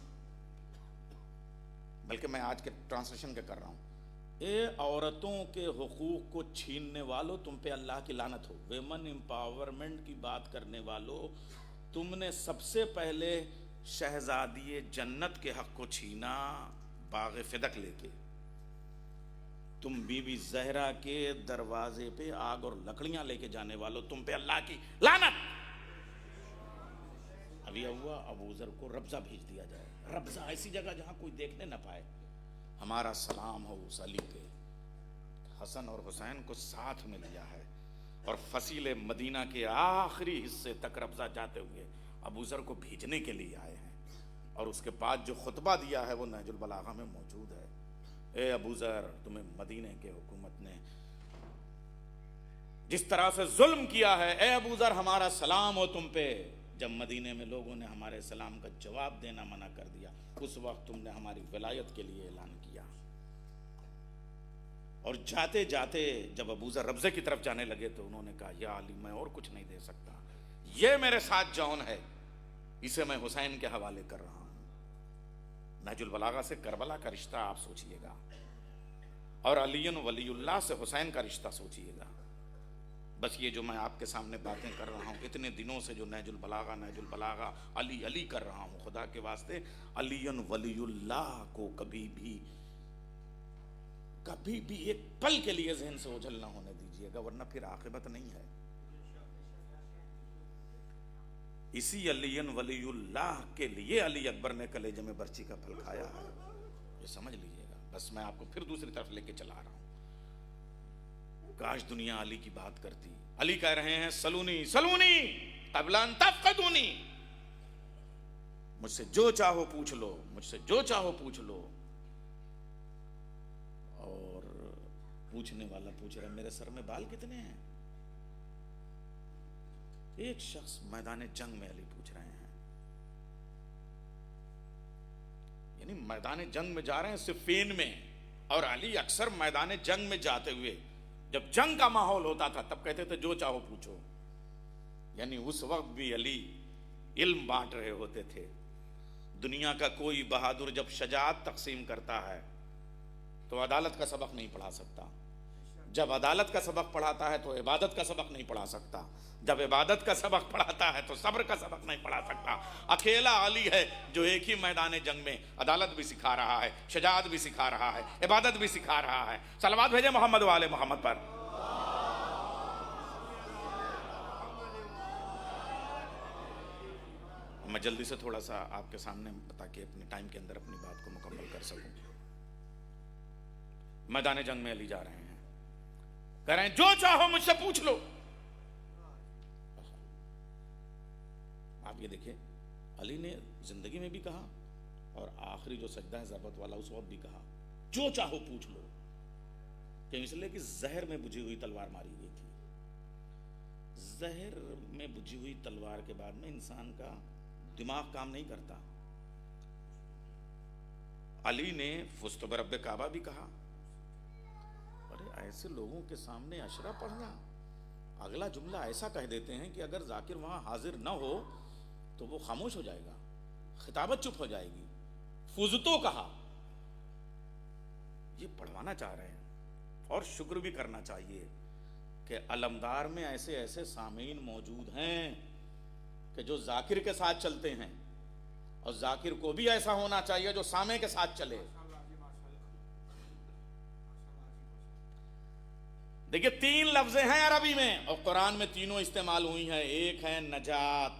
بلکہ میں آج کے ٹرانسلیشن کے کر رہا ہوں، اے عورتوں کے حقوق کو چھیننے والو، تم پہ اللہ کی لعنت ہو. ویمن امپاورمنٹ کی بات کرنے والو، تم نے سب سے پہلے شہزادی جنت کے حق کو چھینا باغ فدق لے کے. تم بی بی زہرا کے دروازے پہ آگ اور لکڑیاں لے کے جانے والو، تم پہ اللہ کی لعنت. ابھی ہوا ابو ذر کو ربضہ بھیج دیا جائے. ربضہ ایسی جگہ جہاں کوئی دیکھنے نہ پائے. ہمارا سلام ہو اس علی پہ، حسن اور حسین کو ساتھ میں لیا ہے، اور فصیل مدینہ کے آخری حصے تک ربضہ جاتے ہوئے ابو ذر کو بھیجنے کے لیے آئے ہیں. اور اس کے بعد جو خطبہ دیا ہے وہ نہج البلاغہ میں موجود ہے. اے ابو ذر، تمہیں مدینے کے حکومت نے جس طرح سے ظلم کیا ہے، اے ابو ذر ہمارا سلام ہو تم پہ. جب مدینے میں لوگوں نے ہمارے سلام کا جواب دینا منع کر دیا، اس وقت تم نے ہماری ولایت کے لیے اعلان کیا. اور جاتے جاتے جب ابو ذر ربضے کی طرف جانے لگے تو انہوں نے کہا یا علی، میں اور کچھ نہیں دے سکتا، یہ میرے ساتھ جون ہے، اسے میں حسین کے حوالے کر رہا ہوں. نہج البلاغہ سے کربلا کا رشتہ آپ سوچئے گا، اور علی ولی اللہ سے حسین کا رشتہ سوچئے گا. بس یہ جو میں آپ کے سامنے باتیں کر رہا ہوں، اتنے دنوں سے جو نہج البلاغہ علی علی کر رہا ہوں، خدا کے واسطے علی ولی اللہ کو کبھی بھی ایک پل کے لیے ذہن سے اوجھل نہ ہونے دیجیے گا، ورنہ پھر عاقبت نہیں ہے. اسی علی ولی اللہ کے لیے علی اکبر نے کلیجے میں برچی کا پھل کھایا ہے، یہ سمجھ لیجیے گا. بس میں آپ کو پھر دوسری طرف لے کے چلا رہا ہوں. کاش دنیا علی کی بات کرتی. علی کہہ رہے ہیں سلونی سلونی قبل ان تفقدونی، مجھ سے جو چاہو پوچھ لو، مجھ سے جو چاہو پوچھ لو. اور پوچھنے والا پوچھ رہا ہے میرے سر میں بال کتنے ہیں؟ ایک شخص میدان جنگ میں علی پوچھ رہے ہیں، یعنی میدان جنگ میں جا رہے ہیں صفین میں. اور علی اکثر میدان جنگ میں جاتے ہوئے جب جنگ کا ماحول ہوتا تھا تب کہتے تھے جو چاہو پوچھو. یعنی اس وقت بھی علی علم بانٹ رہے ہوتے تھے. دنیا کا کوئی بہادر جب شجاعت تقسیم کرتا ہے تو عدالت کا سبق نہیں پڑھا سکتا. جب عدالت کا سبق پڑھاتا ہے تو عبادت کا سبق نہیں پڑھا سکتا. جب عبادت کا سبق پڑھاتا ہے تو صبر کا سبق نہیں پڑھا سکتا. اکیلا علی ہے جو ایک ہی میدان جنگ میں عدالت بھی سکھا رہا ہے، شجاعت بھی سکھا رہا ہے، عبادت بھی سکھا رہا ہے. صلوات بھیجے محمد و آل محمد پر. میں جلدی سے تھوڑا سا آپ کے سامنے تاکہ اپنے ٹائم کے اندر اپنی بات کو مکمل کر سکوں. میدان جنگ میں علی جا رہے ہیں، کہہ رہے ہیں جو چاہو مجھ سے پوچھ لو. آپ یہ دیکھیں علی نے زندگی میں بھی کہا اور آخری جو سجدہ ہے ضربت والا اس وقت بھی کہا جو چاہو پوچھ لو. کہ اس لیے کہ زہر میں بجھی ہوئی تلوار ماری گئی تھی. زہر میں بجھی ہوئی تلوار کے بعد میں انسان کا دماغ کام نہیں کرتا. علی نے فزت برب کعبہ بھی کہا. ارے ایسے لوگوں کے سامنے اشرا پڑھنا اگلا جملہ ایسا کہہ دیتے ہیں کہ اگر ذاکر وہاں حاضر نہ ہو تو وہ خاموش ہو جائے گا، خطابت چپ ہو جائے گی. فزتو کہا، یہ پڑھوانا چاہ رہے ہیں. اور شکر بھی کرنا چاہیے کہ علمدار میں ایسے ایسے سامعین موجود ہیں کہ جو ذاکر کے ساتھ چلتے ہیں، اور ذاکر کو بھی ایسا ہونا چاہیے جو سامع کے ساتھ چلے. دیکھیے 3 لفظیں ہیں عربی میں اور قرآن میں تینوں استعمال ہوئی ہیں. ایک ہے نجات،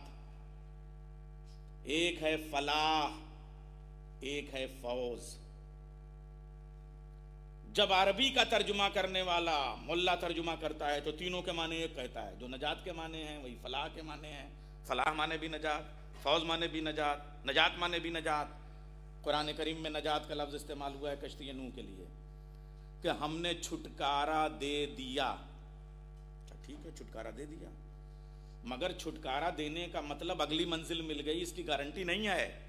ایک ہے فلاح، ایک ہے فوز. جب عربی کا ترجمہ کرنے والا ملا ترجمہ کرتا ہے تو تینوں کے معنی ایک کہتا ہے. جو نجات کے معنی ہیں وہی فلاح کے معنی ہیں. فلاح معنی بھی نجات، فوز معنی بھی نجات، نجات معنی بھی نجات. قرآن کریم میں نجات کا لفظ استعمال ہوا ہے کشتی نوح کے لیے کہ ہم نے چھٹکارا دے دیا. اچھا ٹھیک ہے، چھٹکارا دے دیا، مگر چھٹکارا دینے کا مطلب اگلی منزل مل گئی اس کی گارنٹی نہیں ہے.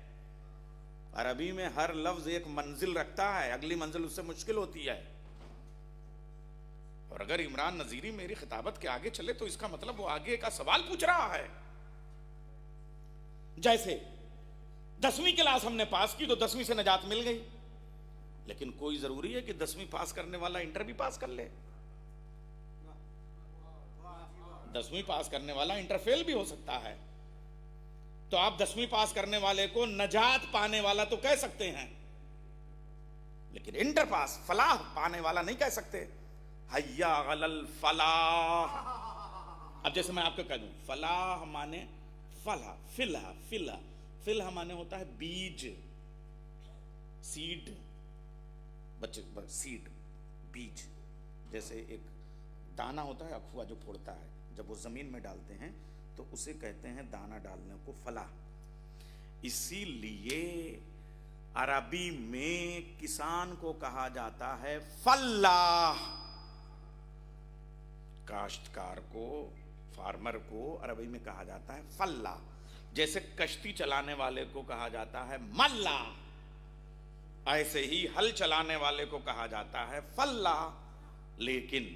عربی میں ہر لفظ ایک منزل رکھتا ہے، اگلی منزل اس سے مشکل ہوتی ہے. اور اگر عمران نذیری میری خطابت کے آگے چلے تو اس کا مطلب وہ آگے کا سوال پوچھ رہا ہے. جیسے 10ویں کلاس ہم نے پاس کی تو 10ویں سے نجات مل گئی، لیکن کوئی ضروری ہے کہ 10ویں پاس کرنے والا انٹر بھی پاس کر لے؟ 10ویں پاس کرنے والا انٹر فیل بھی ہو سکتا ہے. تو آپ 10ویں پاس کرنے والے کو نجات پانے والا تو کہہ سکتے ہیں، لیکن انٹر پاس فلاح پانے والا نہیں کہہ سکتے. حیا علی الفلاح. اب جیسے میں آپ کو کہہ دوں فلاح مانے فلاح، فلاح فلاح فلاح مانے ہوتا ہے بیج، سیڈ، بچے سیڈ، بیج. جیسے ایک دانا ہوتا ہے اخوا جو پھوڑتا ہے، جب وہ زمین میں ڈالتے ہیں تو اسے کہتے ہیں دانا ڈالنے کو فلاح. اسی لیے عربی میں کسان کو کہا جاتا ہے فلاح. کاشتکار کو، فارمر کو عربی میں کہا جاتا ہے فلاح. جیسے کشتی چلانے والے کو کہا جاتا ہے ملا، ایسے ہی ہل چلانے والے کو کہا جاتا ہے فلاح. لیکن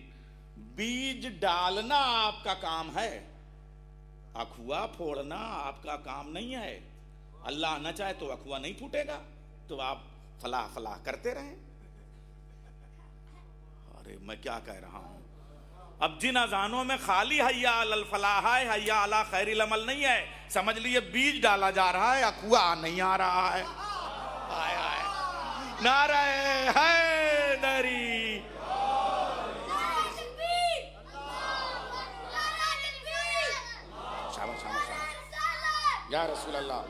بیج ڈالنا آپ کا کام ہے، اخوا پھوڑنا آپ کا کام نہیں ہے. اللہ نہ چاہے تو اخوا نہیں پھوٹے گا، تو آپ فلاح فلاح کرتے رہیں. ارے میں کیا کہہ رہا ہوں. اب جن اذانوں میں خالی حیا علی الفلاح ہے، حیا علی خیر العمل نہیں ہے، سمجھ لیے بیج ڈالا جا رہا ہے، اخوا نہیں آ رہا ہے. آئے آئے نعرہ حیدری. شاباش شاباش شاباش یا رسول اللہ،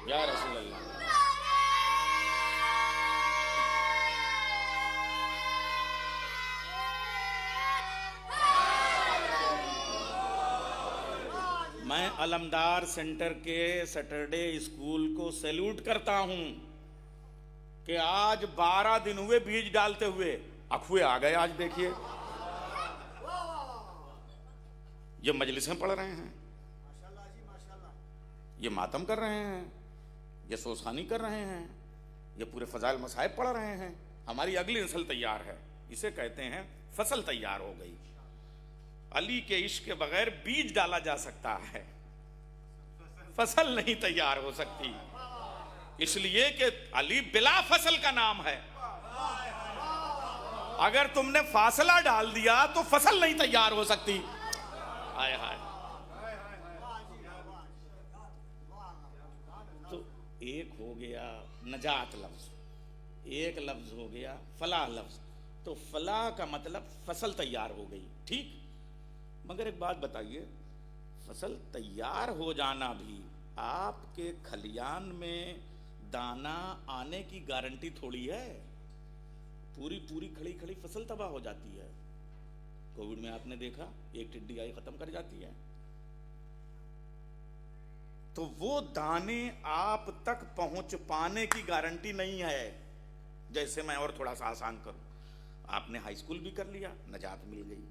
یا رسول اللہ. میں علمدار سینٹر کے سیٹرڈے اسکول کو سیلوٹ کرتا ہوں کہ آج 12 دن ہوئے بیج ڈالتے ہوئے، اخوے آ گئے. آج دیکھیے یہ مجلسیں پڑھ رہے ہیں، یہ ماتم کر رہے ہیں، یہ سوسخانی کر رہے ہیں، یہ پورے فضائل مصائب پڑھ رہے ہیں. ہماری اگلی نسل تیار ہے. اسے کہتے ہیں فصل تیار ہو گئی. علی کے عشق کے بغیر بیج ڈالا جا سکتا ہے، فصل نہیں تیار ہو سکتی، اس لیے کہ علی بلا فصل کا نام ہے. اگر تم نے فاصلہ ڈال دیا تو فصل نہیں تیار ہو سکتی. ہائے ہائے. تو ایک ہو گیا نجات لفظ، ایک لفظ ہو گیا فلاح لفظ. تو فلاح کا مطلب فصل تیار ہو گئی، ٹھیک. مگر ایک بات بتائیے، فصل تیار ہو جانا بھی آپ کے کھلیان میں دانا آنے کی گارنٹی تھوڑی ہے. پوری پوری کھڑی کھڑی فصل تباہ ہو جاتی ہے. کووڈ میں آپ نے دیکھا ایک ٹڈی آئی ختم کر جاتی ہے. تو وہ دانے آپ تک پہنچ پانے کی گارنٹی نہیں ہے. جیسے میں اور تھوڑا سا آسان کروں، آپ نے ہائی اسکول بھی کر لیا، نجات مل گئی.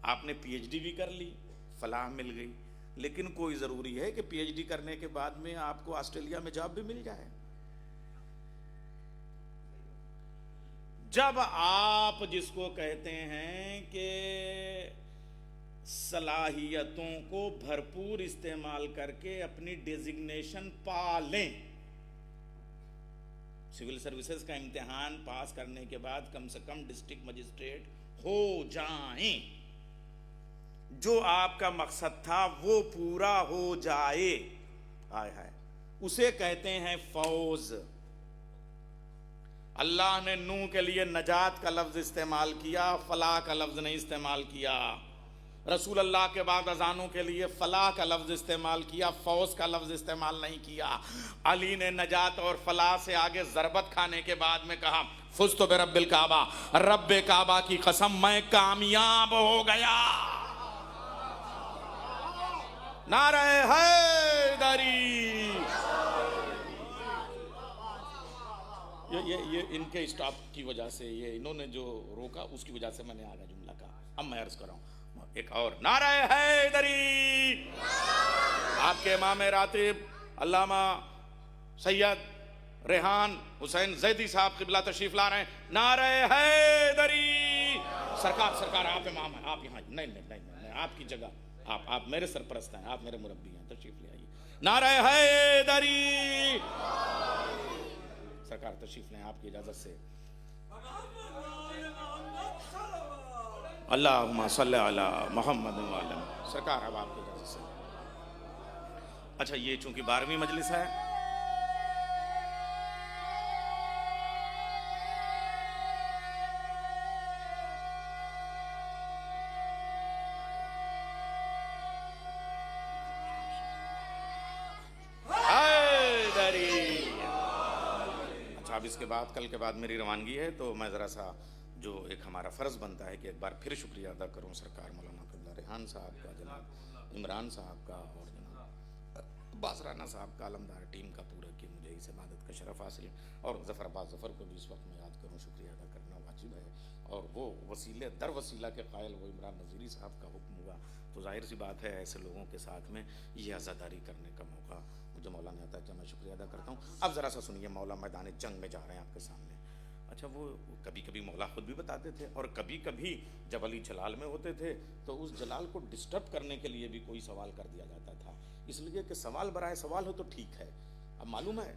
آپ نے پی ایچ ڈی بھی کر لی، فلاح مل گئی. لیکن کوئی ضروری ہے کہ پی ایچ ڈی کرنے کے بعد میں آپ کو آسٹریلیا میں جاب بھی مل جائے؟ جب آپ جس کو کہتے ہیں کہ صلاحیتوں کو بھرپور استعمال کر کے اپنی ڈیزگنیشن پا لیں. سول سروسز کا امتحان پاس کرنے کے بعد کم سے کم ڈسٹرکٹ مجسٹریٹ ہو جائیں. جو آپ کا مقصد تھا وہ پورا ہو جائے. ہائے ہائے، اسے کہتے ہیں فوز. اللہ نے نوح کے لیے نجات کا لفظ استعمال کیا، فلاح کا لفظ نہیں استعمال کیا. رسول اللہ کے بعد اذانوں کے لیے فلاح کا لفظ استعمال کیا، فوز کا لفظ استعمال نہیں کیا. علی نے نجات اور فلاح سے آگے ضربت کھانے کے بعد میں کہا فزت برب الکعبہ، رب کعبہ کی قسم میں کامیاب ہو گیا. نعرہ حیدری. یہ ان کے اسٹاپ کی وجہ سے، یہ انہوں نے جو روکا اس کی وجہ سے میں نے آگا جملہ کہا. اب میں عرض کر رہا ہوں ایک اور نعرہ حیدری. آپ کے امام راتب علامہ سید ریحان حسین زیدی صاحب قبلہ تشریف لا رہے ہیں. نعرہ حیدری. سرکار آپ امام ہیں، آپ یہاں نہیں آپ کی جگہ، آپ میرے سرپرست ہیں، آپ میرے مربی ہیں، تشریف لے آئیے. نعرہ حیدری. سرکار تشریف لیں آپ کی اجازت سے. اللہم صلی علی محمد وعلی. سرکار اب آپ کی اجازت سے. اچھا، یہ چونکہ 12ویں مجلس ہے، اب اس کے بعد کل کے بعد میری روانگی ہے، تو میں ذرا سا جو ایک ہمارا فرض بنتا ہے کہ ایک بار پھر شکریہ ادا کروں سرکار مولانا قبلہ ریحان صاحب کا، جناب عمران صاحب کا، اور جناب عباس رانا صاحب کا، علمدار ٹیم کا پورا، کہ مجھے اس عبادت کا شرف حاصل ہے. اور ظفر عباس ظفر کو بھی اس وقت میں یاد کروں، شکریہ ادا کرنا واجب ہے. اور وہ وسیلے در وسیلہ کے قائل وہ عمران نذیری صاحب کا حکم ہوا، تو ظاہر سی بات ہے ایسے لوگوں کے ساتھ میں یہ عزاداری کرنے کا موقع مجھے مولا نے عطا کیا. میں شکریہ ادا کرتا ہوں. اب ذرا سا سنیے، مولا میدان جنگ میں جا رہے ہیں آپ کے سامنے. اچھا، وہ کبھی کبھی مولا خود بھی بتاتے تھے، اور کبھی کبھی جب علی جلال میں ہوتے تھے تو اس جلال کو ڈسٹرب کرنے کے لیے بھی کوئی سوال کر دیا جاتا تھا، اس لیے کہ سوال برائے سوال ہو تو ٹھیک ہے. اب معلوم ہے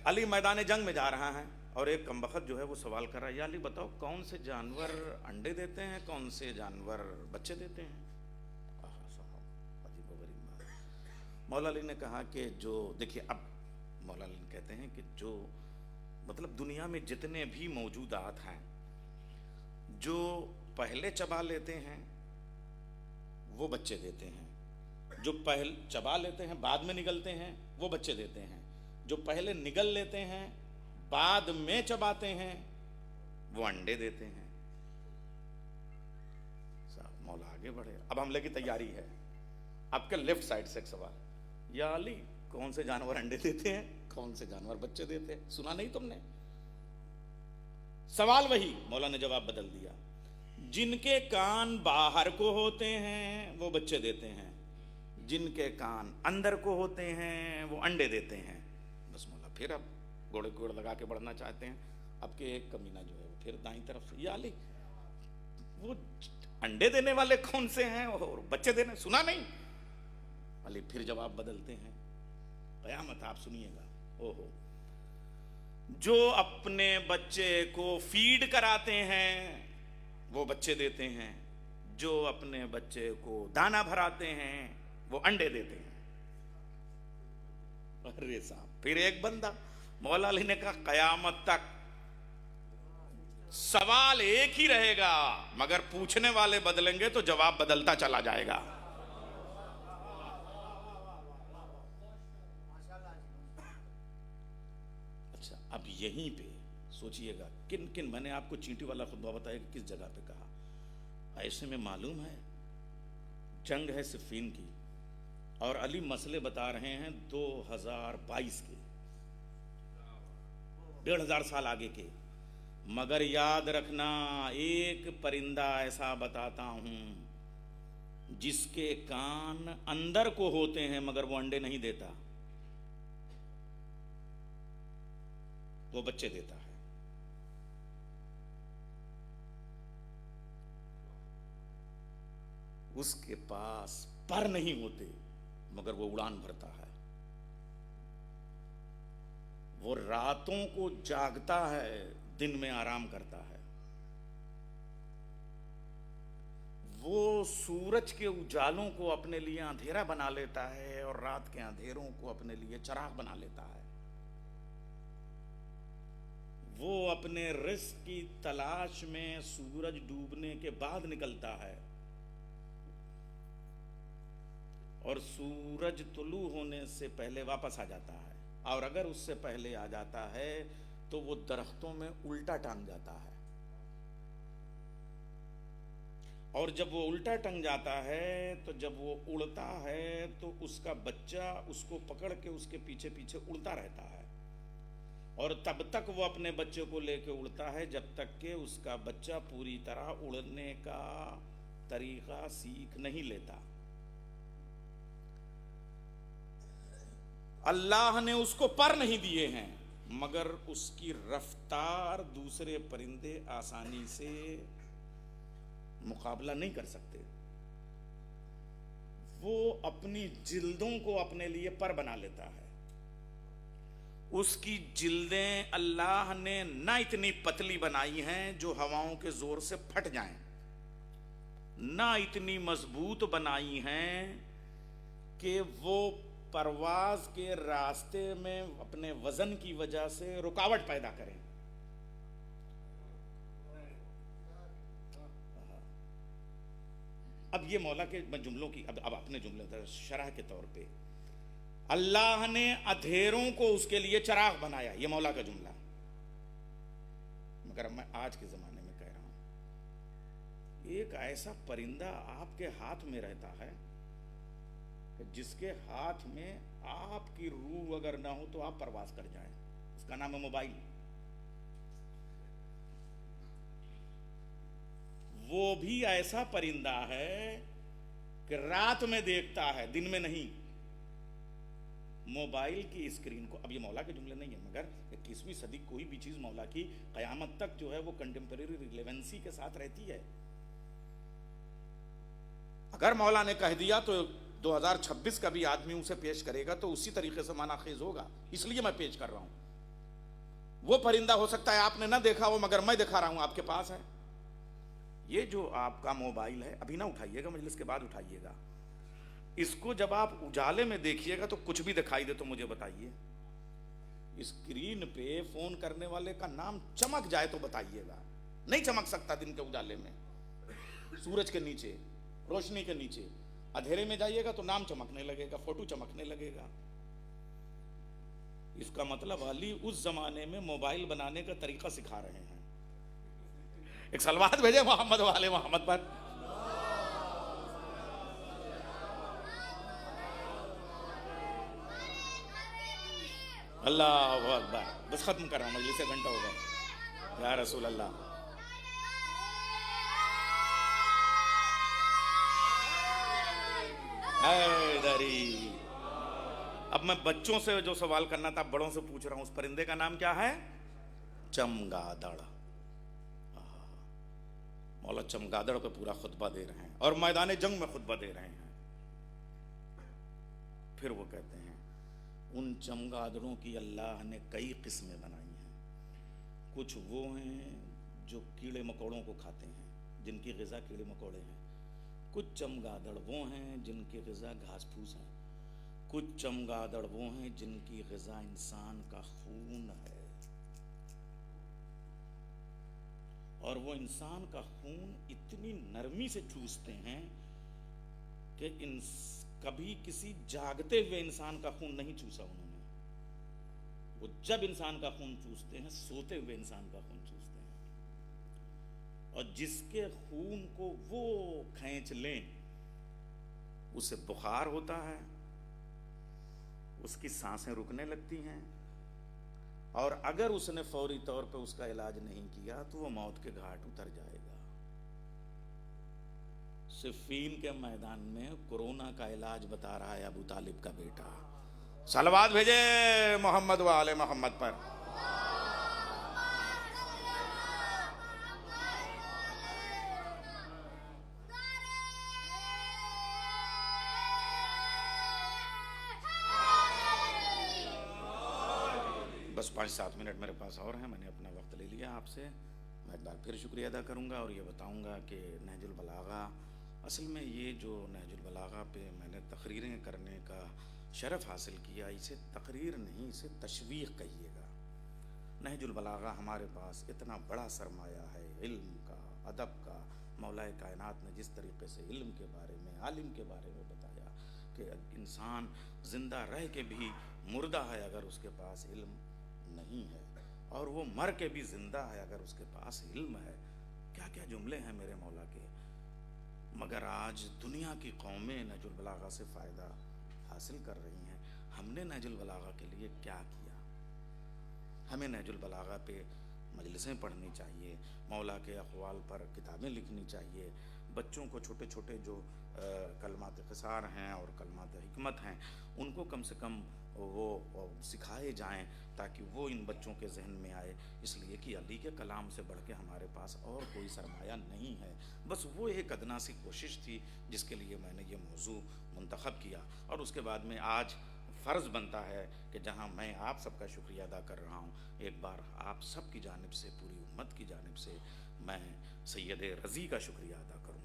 علی میدان جنگ میں جا رہا ہے اور ایک کمبخت جو ہے وہ سوال کر رہا ہے، یا علی بتاؤ کون سے جانور انڈے دیتے ہیں، کون سے جانور بچے دیتے ہیں. عجیب و غریب بات. مولا علی نے کہا کہ جو دیکھیے، اب مولا علی کہتے ہیں کہ جو مطلب دنیا میں جتنے بھی موجودات ہیں جو پہلے چبا لیتے ہیں وہ بچے دیتے ہیں، جو پہلے چبا لیتے ہیں بعد میں نگلتے ہیں وہ بچے دیتے ہیں، جو پہلے نگل لیتے ہیں بعد میں چباتے ہیں وہ انڈے دیتے ہیں. مولا آگے بڑھے. اب حملے کی تیاری ہے. آپ کے لیفٹ سائڈ سے ایک سوال، یا علی کون سے جانور انڈے دیتے ہیں، کون سے جانور بچے دیتے ہیں؟ سنا نہیں تم نے؟ سوال وہی. مولا نے جواب بدل دیا، جن کے کان باہر کو ہوتے ہیں وہ بچے دیتے ہیں، جن کے کان اندر کو ہوتے ہیں وہ انڈے دیتے ہیں. بس مولا پھر اب گوڑے گوڑ لگا کے بڑھنا چاہتے ہیں. اب کے ایک کمینہ جو ہے پھر دائیں طرف سے، یا علی وہ انڈے دینے والے کون سے ہیں اور بچے دینے سنا نہیں؟ علی پھر جواب بدلتے ہیں. قیامت آپ سنیے گا. اوہو، جو اپنے بچے کو فیڈ کراتے ہیں وہ بچے دیتے ہیں، جو اپنے بچے کو دانا بھراتے ہیں وہ انڈے دیتے ہیں. ارے صاحب، پھر ایک بندہ. مولا علی نے کہا قیامت تک سوال ایک ہی رہے گا، مگر پوچھنے والے بدلیں گے تو جواب بدلتا چلا جائے گا. اچھا، اب یہیں پہ سوچئے گا کن کن، میں نے آپ کو چینٹی والا خطبہ بتایا کہ کس جگہ پہ کہا. ایسے میں معلوم ہے جنگ ہے صفین کی، اور علی مسئلے بتا رہے ہیں 2022 کے، 1500 سال آگے کے. مگر یاد رکھنا، ایک پرندہ ایسا بتاتا ہوں جس کے کان اندر کو ہوتے ہیں مگر وہ انڈے نہیں دیتا، وہ بچے دیتا ہے. اس کے پاس پر نہیں ہوتے مگر وہ اڑان بھرتا ہے. وہ راتوں کو جاگتا ہے, دن میں آرام کرتا ہے. وہ سورج کے اجالوں کو اپنے لیے اندھیرا بنا لیتا ہے اور رات کے اندھیروں کو اپنے لیے چراغ بنا لیتا ہے. وہ اپنے رزق کی تلاش میں سورج ڈوبنے کے بعد نکلتا ہے اور سورج طلوع ہونے سے پہلے واپس آ جاتا ہے, اور اگر اس سے پہلے آ جاتا ہے تو وہ درختوں میں الٹا ٹانگ جاتا ہے. اور جب وہ الٹا ٹنگ جاتا ہے تو جب وہ اڑتا ہے تو اس کا بچہ اس کو پکڑ کے اس کے پیچھے پیچھے اڑتا رہتا ہے, اور تب تک وہ اپنے بچے کو لے کے اڑتا ہے جب تک کہ اس کا بچہ پوری طرح اڑنے کا طریقہ سیکھ نہیں لیتا. اللہ نے اس کو پر نہیں دیے ہیں مگر اس کی رفتار دوسرے پرندے آسانی سے مقابلہ نہیں کر سکتے. وہ اپنی جلدوں کو اپنے لیے پر بنا لیتا ہے. اس کی جلدیں اللہ نے نہ اتنی پتلی بنائی ہیں جو ہواؤں کے زور سے پھٹ جائیں, نہ اتنی مضبوط بنائی ہیں کہ وہ پرواز کے راستے میں اپنے وزن کی وجہ سے رکاوٹ پیدا کریں. اب یہ مولا کے جملوں کی اب اپنے جملے شرح کے طور پہ, اللہ نے اندھیروں کو اس کے لیے چراغ بنایا, یہ مولا کا جملہ. مگر میں آج کے زمانے میں کہہ رہا ہوں, ایک ایسا پرندہ آپ کے ہاتھ میں رہتا ہے کہ جس کے ہاتھ میں آپ کی روح اگر نہ ہو تو آپ پرواز کر جائیں, اس کا نام ہے موبائل. وہ بھی ایسا پرندہ ہے کہ رات میں دیکھتا ہے, دن میں نہیں. موبائل کی اسکرین کو, اب یہ مولا کے جملے نہیں ہیں مگر 21ویں صدی کوئی بھی چیز مولا کی قیامت تک جو ہے وہ کنٹمپریری ریلیونسی کے ساتھ رہتی ہے. اگر مولا نے کہہ دیا تو 2026 کا بھی آدمی اسے پیش کرے گا تو اسی طریقے سے معنی خیز ہوگا, اس لیے میں پیش کر رہا ہوں. وہ پرندہ ہو سکتا ہے آپ نے نہ دیکھا ہو مگر میں دکھا رہا ہوں, آپ کے پاس ہے. یہ جو آپ کا موبائل ہے, ابھی نہ اٹھائیے گا, مجلس کے بعد اٹھائیے گا. اس کو جب آپ اجالے میں دیکھیے گا تو کچھ بھی دکھائی دے تو مجھے بتائیے. اسکرین پہ فون کرنے والے کا نام چمک جائے تو بتائیے گا. نہیں چمک سکتا دن کے اجالے میں, سورج کے نیچے, روشنی کے نیچے. اندھیرے میں جائیے گا تو نام چمکنے لگے گا, فوٹو چمکنے لگے گا. اس کا مطلب علی اس زمانے میں موبائل بنانے کا طریقہ سکھا رہے ہیں. ایک صلوات بھیجے محمد والے محمد پر. اللہ اکبر. بس ختم کر رہا ہوں, مجلس سے گھنٹہ ہو گیا. یا رسول اللہ. دری. اب میں بچوں سے جو سوال کرنا تھا بڑوں سے پوچھ رہا ہوں, اس پرندے کا نام کیا ہے؟ چمگادڑ. مولا چمگادڑ پہ پورا خطبہ دے رہے ہیں اور میدان جنگ میں خطبہ دے رہے ہیں. پھر وہ کہتے ہیں ان چمگادڑوں کی اللہ نے کئی قسمیں بنائی ہیں. کچھ وہ ہیں جو کیڑے مکوڑوں کو کھاتے ہیں, جن کی غذا کیڑے مکوڑے ہیں. کچھ چمگادڑ وہ ہیں جن کی غذا گھاس پھوس ہیں. کچھ چمگادڑ وہ ہیں جن کی غذا انسان کا خون ہے, اور وہ انسان کا خون اتنی نرمی سے چوستے ہیں کہ کبھی کسی جاگتے ہوئے انسان کا خون نہیں چوسا انہوں نے. وہ جب انسان کا خون چوستے ہیں سوتے ہوئے انسان کا خون چوستے ہیں, اور جس کے خون کو وہ کھینچ لیں اسے بخار ہوتا ہے, اس کی سانسیں رکنے لگتی ہیں, اور اگر اس نے فوری طور پہ اس کا علاج نہیں کیا تو وہ موت کے گھاٹ اتر جائے گا. صفین کے میدان میں کورونا کا علاج بتا رہا ہے ابو طالب کا بیٹا. صلوات بھیجے محمد و آل محمد پر. بس 5-7 منٹ میرے پاس اور ہیں، میں نے اپنا وقت لے لیا آپ سے. میں ایک بار پھر شکریہ ادا کروں گا اور یہ بتاؤں گا کہ نہج البلاغہ، اصل میں یہ جو نہج البلاغہ پہ میں نے تقریریں کرنے کا شرف حاصل کیا، اسے تقریر نہیں، اسے تشویق کہیے گا. نہج البلاغہ ہمارے پاس اتنا بڑا سرمایہ ہے علم کا، ادب کا. مولا کائنات نے جس طریقے سے علم کے بارے میں، عالم کے بارے میں بتایا کہ انسان زندہ رہ کے بھی مردہ ہے اگر اس کے پاس علم نہیں ہے، اور وہ مر کے بھی زندہ ہے اگر اس کے پاس علم ہے. کیا کیا جملے ہیں میرے مولا کے. مگر آج دنیا کی قومیں نہج البلاغہ سے فائدہ حاصل کر رہی ہیں. ہم نے نہج البلاغہ کے لیے کیا کیا؟ ہمیں نہج البلاغہ پہ مجلسیں پڑھنی چاہیے، مولا کے اقوال پر کتابیں لکھنی چاہیے. بچوں کو چھوٹے چھوٹے جو کلمات قصار ہیں اور کلمات حکمت ہیں ان کو کم سے کم وہ سکھائے جائیں تاکہ وہ ان بچوں کے ذہن میں آئے. اس لیے کہ علی کے کلام سے بڑھ کے ہمارے پاس اور کوئی سرمایہ نہیں ہے. بس وہ ایک ادنا سی کوشش تھی جس کے لیے میں نے یہ موضوع منتخب کیا. اور اس کے بعد میں آج فرض بنتا ہے کہ جہاں میں آپ سب کا شکریہ ادا کر رہا ہوں، ایک بار آپ سب کی جانب سے، پوری امت کی جانب سے میں سید رضی کا شکریہ ادا کروں.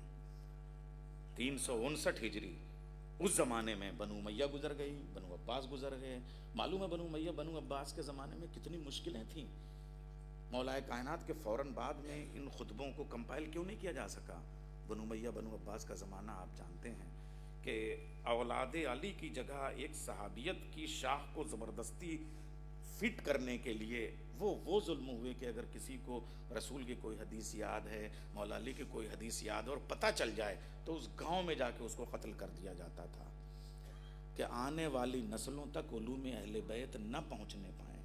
359 ہجری، اس زمانے میں بنو امیہ گزر گئی، بنو عباس گزر گئے. معلوم ہے بنو امیہ بنو عباس کے زمانے میں کتنی مشکلیں تھیں. مولا کائنات کے فوراً بعد میں ان خطبوں کو کمپائل کیوں نہیں کیا جا سکا؟ بنو امیہ بنو عباس کا زمانہ آپ جانتے ہیں کہ اولاد علی کی جگہ ایک صحابیت کی شاخ کو زبردستی فٹ کرنے کے لیے وہ ظلم ہوئے کہ اگر کسی کو رسول کی کوئی حدیث یاد ہے، مولا علی کی کوئی حدیث یاد ہے اور پتہ چل جائے تو اس گاؤں میں جا کے اس کو قتل کر دیا جاتا تھا کہ آنے والی نسلوں تک علوم اہل بیت نہ پہنچنے پائیں.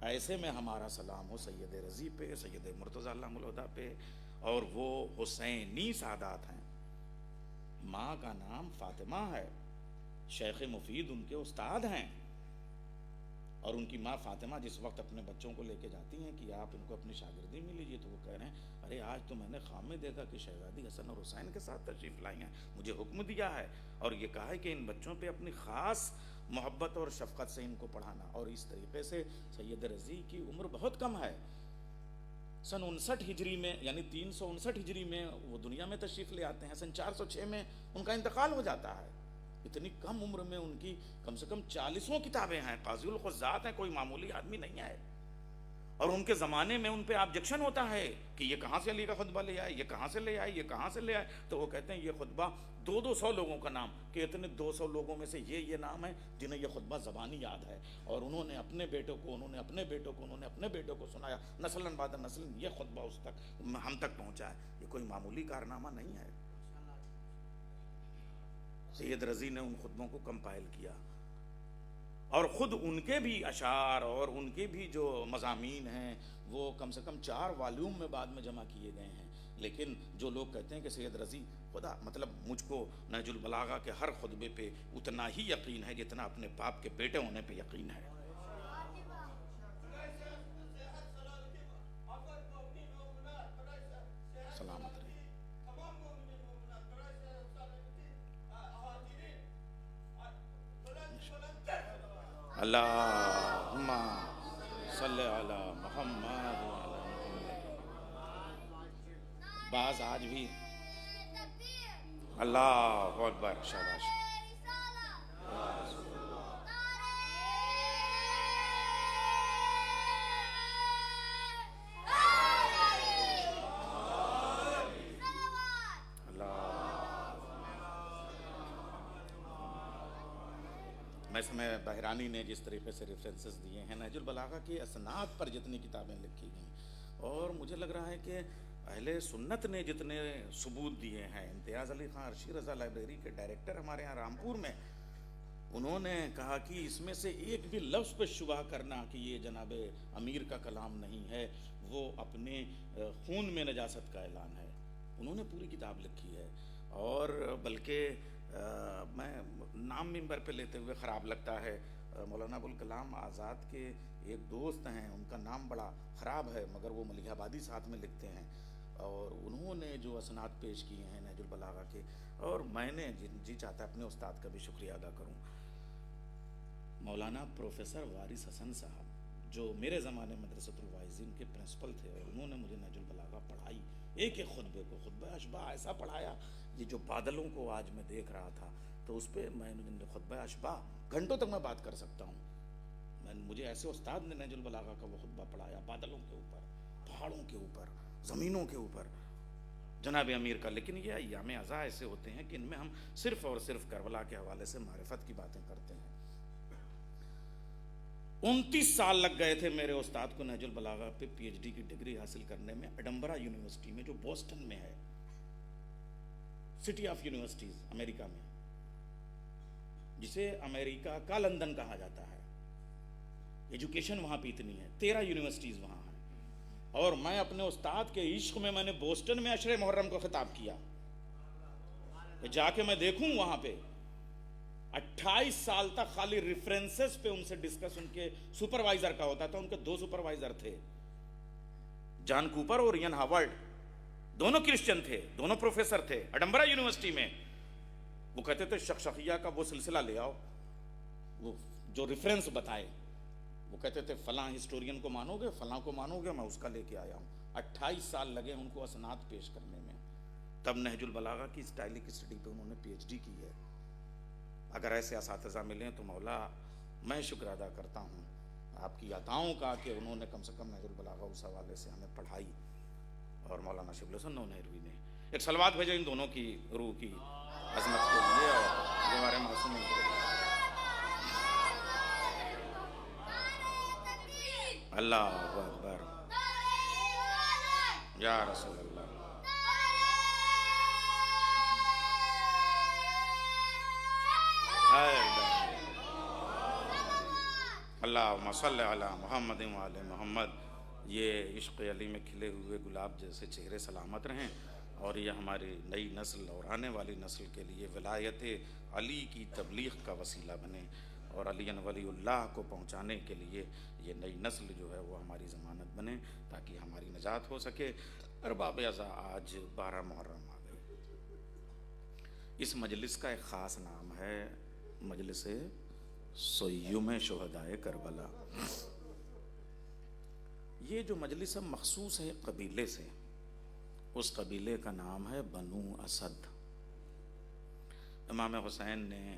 ایسے میں ہمارا سلام ہو سید رضی پہ، سید مرتضی علام الہدیٰ پہ، اور وہ حسینی سادات ہیں. ماں کا نام فاطمہ ہے، شیخ مفید ان کے استاد ہیں، اور ان کی ماں فاطمہ جس وقت اپنے بچوں کو لے کے جاتی ہیں کہ آپ ان کو اپنی شاگردی میں لیجیے تو وہ کہہ رہے ہیں ارے آج تو میں نے خواب میں دیکھا کہ شہزادی حسن اور حسین کے ساتھ تشریف لائی ہیں، مجھے حکم دیا ہے اور یہ کہا ہے کہ ان بچوں پہ اپنی خاص محبت اور شفقت سے ان کو پڑھانا. اور اس طریقے سے سید رضی کی عمر بہت کم ہے. سن 59 ہجری میں، یعنی 359 ہجری میں وہ دنیا میں تشریف لے آتے ہیں. سن 406 میں ان کا انتقال ہو جاتا ہے. اتنی کم عمر میں ان کی کم سے کم 40 کتابیں ہیں. قاضی القضات ہیں، کوئی معمولی آدمی نہیں ہے. اور ان کے زمانے میں ان پہ آبجیکشن ہوتا ہے کہ یہ کہاں سے علی کا خطبہ لے آئے، یہ کہاں سے لے آئے، یہ کہاں سے لے آئے. تو وہ کہتے ہیں یہ خطبہ 200 لوگوں کا نام، کہ اتنے 200 لوگوں میں سے یہ نام ہے جنہیں یہ خطبہ زبانی یاد ہے، اور انہوں نے اپنے بیٹوں کو، انہوں نے اپنے بیٹوں کو، انہوں نے اپنے بیٹوں کو سنایا، نسلاً بعد نسل یہ خطبہ اس تک ہم تک پہنچا ہے. یہ کوئی معمولی کارنامہ نہیں ہے. سید رضی نے ان خطبوں کو کمپائل کیا، اور خود ان کے بھی اشعار اور ان کے بھی جو مضامین ہیں وہ کم سے کم 4 والیوم میں بعد میں جمع کیے گئے ہیں. لیکن جو لوگ کہتے ہیں کہ سید رضی، خدا مطلب مجھ کو نہج البلاغہ کے ہر خطبے پہ اتنا ہی یقین ہے جتنا اپنے باپ کے بیٹے ہونے پہ یقین ہے. سلامت رہے. اللہم صلی علی محمد وعلی محمد. بعض آج بھی اللہ اکبر، شاباش. میں بحرانی نے جس طریقے سے ریفرنسز دیے ہیں نہج البلاغہ کی اسناد پر جتنی کتابیں لکھی گئیں، اور مجھے لگ رہا ہے کہ اہل سنت نے جتنے ثبوت دیے ہیں. امتیاز علی خان عرشی رضا لائبریری کے ڈائریکٹر ہمارے یہاں رامپور میں، انہوں نے کہا کہ اس میں سے ایک بھی لفظ پہ شبہ کرنا کہ یہ جناب امیر کا کلام نہیں ہے، وہ اپنے خون میں نجاست کا اعلان ہے. انہوں نے پوری کتاب لکھی ہے. اور بلکہ میں نام ممبر پہ لیتے ہوئے خراب لگتا ہے، مولانا ابوالکلام آزاد کے ایک دوست ہیں، ان کا نام بڑا خراب ہے مگر وہ ملیح آبادی ساتھ میں لکھتے ہیں، اور انہوں نے جو اسناد پیش کیے ہیں نہج البلاغہ کے، اور میں نے جی چاہتا ہے اپنے استاد کا بھی شکریہ ادا کروں. مولانا پروفیسر وارث حسن صاحب جو میرے زمانے مدرسۃ الواعظین کے پرنسپل تھے، اور انہوں نے مجھے نہج البلاغہ پڑھائی، ایک ایک خطبے کو خطبہ اشباہ ایسا پڑھایا، یہ جو بادلوں کو آج میں دیکھ رہا تھا تو اس پہ میں نے خطبہ اشباہ گھنٹوں تک میں بات کر سکتا ہوں۔ مجھے ایسے استاد نے نہج البلاغہ کا وہ خطبہ پڑھایا، بادلوں کے اوپر، پہاڑوں کے اوپر، زمینوں کے اوپر، جناب امیر کا۔ لیکن یہ ایام ازاں ایسے ہوتے ہیں کہ ان میں ہم صرف اور صرف کربلا کے حوالے سے معرفت کی باتیں کرتے ہیں۔ 29 سال لگ گئے تھے میرے استاد کو نہج البلاغہ پہ پی ایچ ڈی کی ڈگری حاصل کرنے میں، ایڈنبرا یونیورسٹی میں، جو بوسٹن میں ہے، سٹی آف یونیورسٹیز امریکہ میں، جسے امریکہ کا لندن کہا جاتا ہے۔ ایجوکیشن وہاں پہ اتنی ہے، 13 یونیورسٹیز وہاں ہیں، اور میں اپنے استاد کے عشق میں نے بوسٹن میں عشر محرم کو خطاب کیا، جا کے میں دیکھوں وہاں پہ 28 سال تک خالی ریفرنسز پہ ان سے ڈسکس ان کے سپروائزر کا ہوتا تھا۔ ان کے 2 سپروائزر تھے، جان کوپر اور ین ہاورڈ، دونوں کرسچن تھے، دونوں پروفیسر تھے ایڈنبرا یونیورسٹی میں۔ وہ کہتے تھے شخشقیہ کا وہ سلسلہ لے آؤ، وہ جو ریفرنس بتائے، وہ کہتے تھے فلاں ہسٹورین کو مانو گے، فلاں کو مانو گے، میں اس کا لے کے آیا ہوں۔ 28 سال لگے ان کو اسناد پیش کرنے میں، تب نہج البلاغہ کی اسٹائلک اسٹڈی پہ انہوں نے پی ایچ ڈی کی ہے۔ اگر ایسے اساتذہ ملیں تو مولا میں شکر ادا کرتا ہوں آپ کی عطاؤں کا کہ انہوں نے کم سے کم نہج البلاغہ اس حوالے سے ہمیں پڑھائی، اور مولانا شبلی حسن نونہروی نے۔ ایک صلوات بھیجیں ان دونوں کی روح کی عظمت کے لیے اور جو ہمارے معصومین کے لیے۔ اللہ اکبر، یا رسول اللہ۔ اللہم صلی علی محمد وآل محمد۔ یہ عشق علی میں کھلے ہوئے گلاب جیسے چہرے سلامت رہیں، اور یہ ہماری نئی نسل اور آنے والی نسل کے لیے ولایت علی کی تبلیغ کا وسیلہ بنے، اور علی ولی اللہ کو پہنچانے کے لیے یہ نئی نسل جو ہے وہ ہماری ضمانت بنے، تاکہ ہماری نجات ہو سکے۔ ارباب ازاں، آج 12 محرم آ گئی۔ اس مجلس کا ایک خاص نام ہے مجلس سیوم شہدائے کربلا۔ یہ جو مجلس مخصوص ہے قبیلے سے، اس قبیلے کا نام ہے بنو اسد۔ امام حسین نے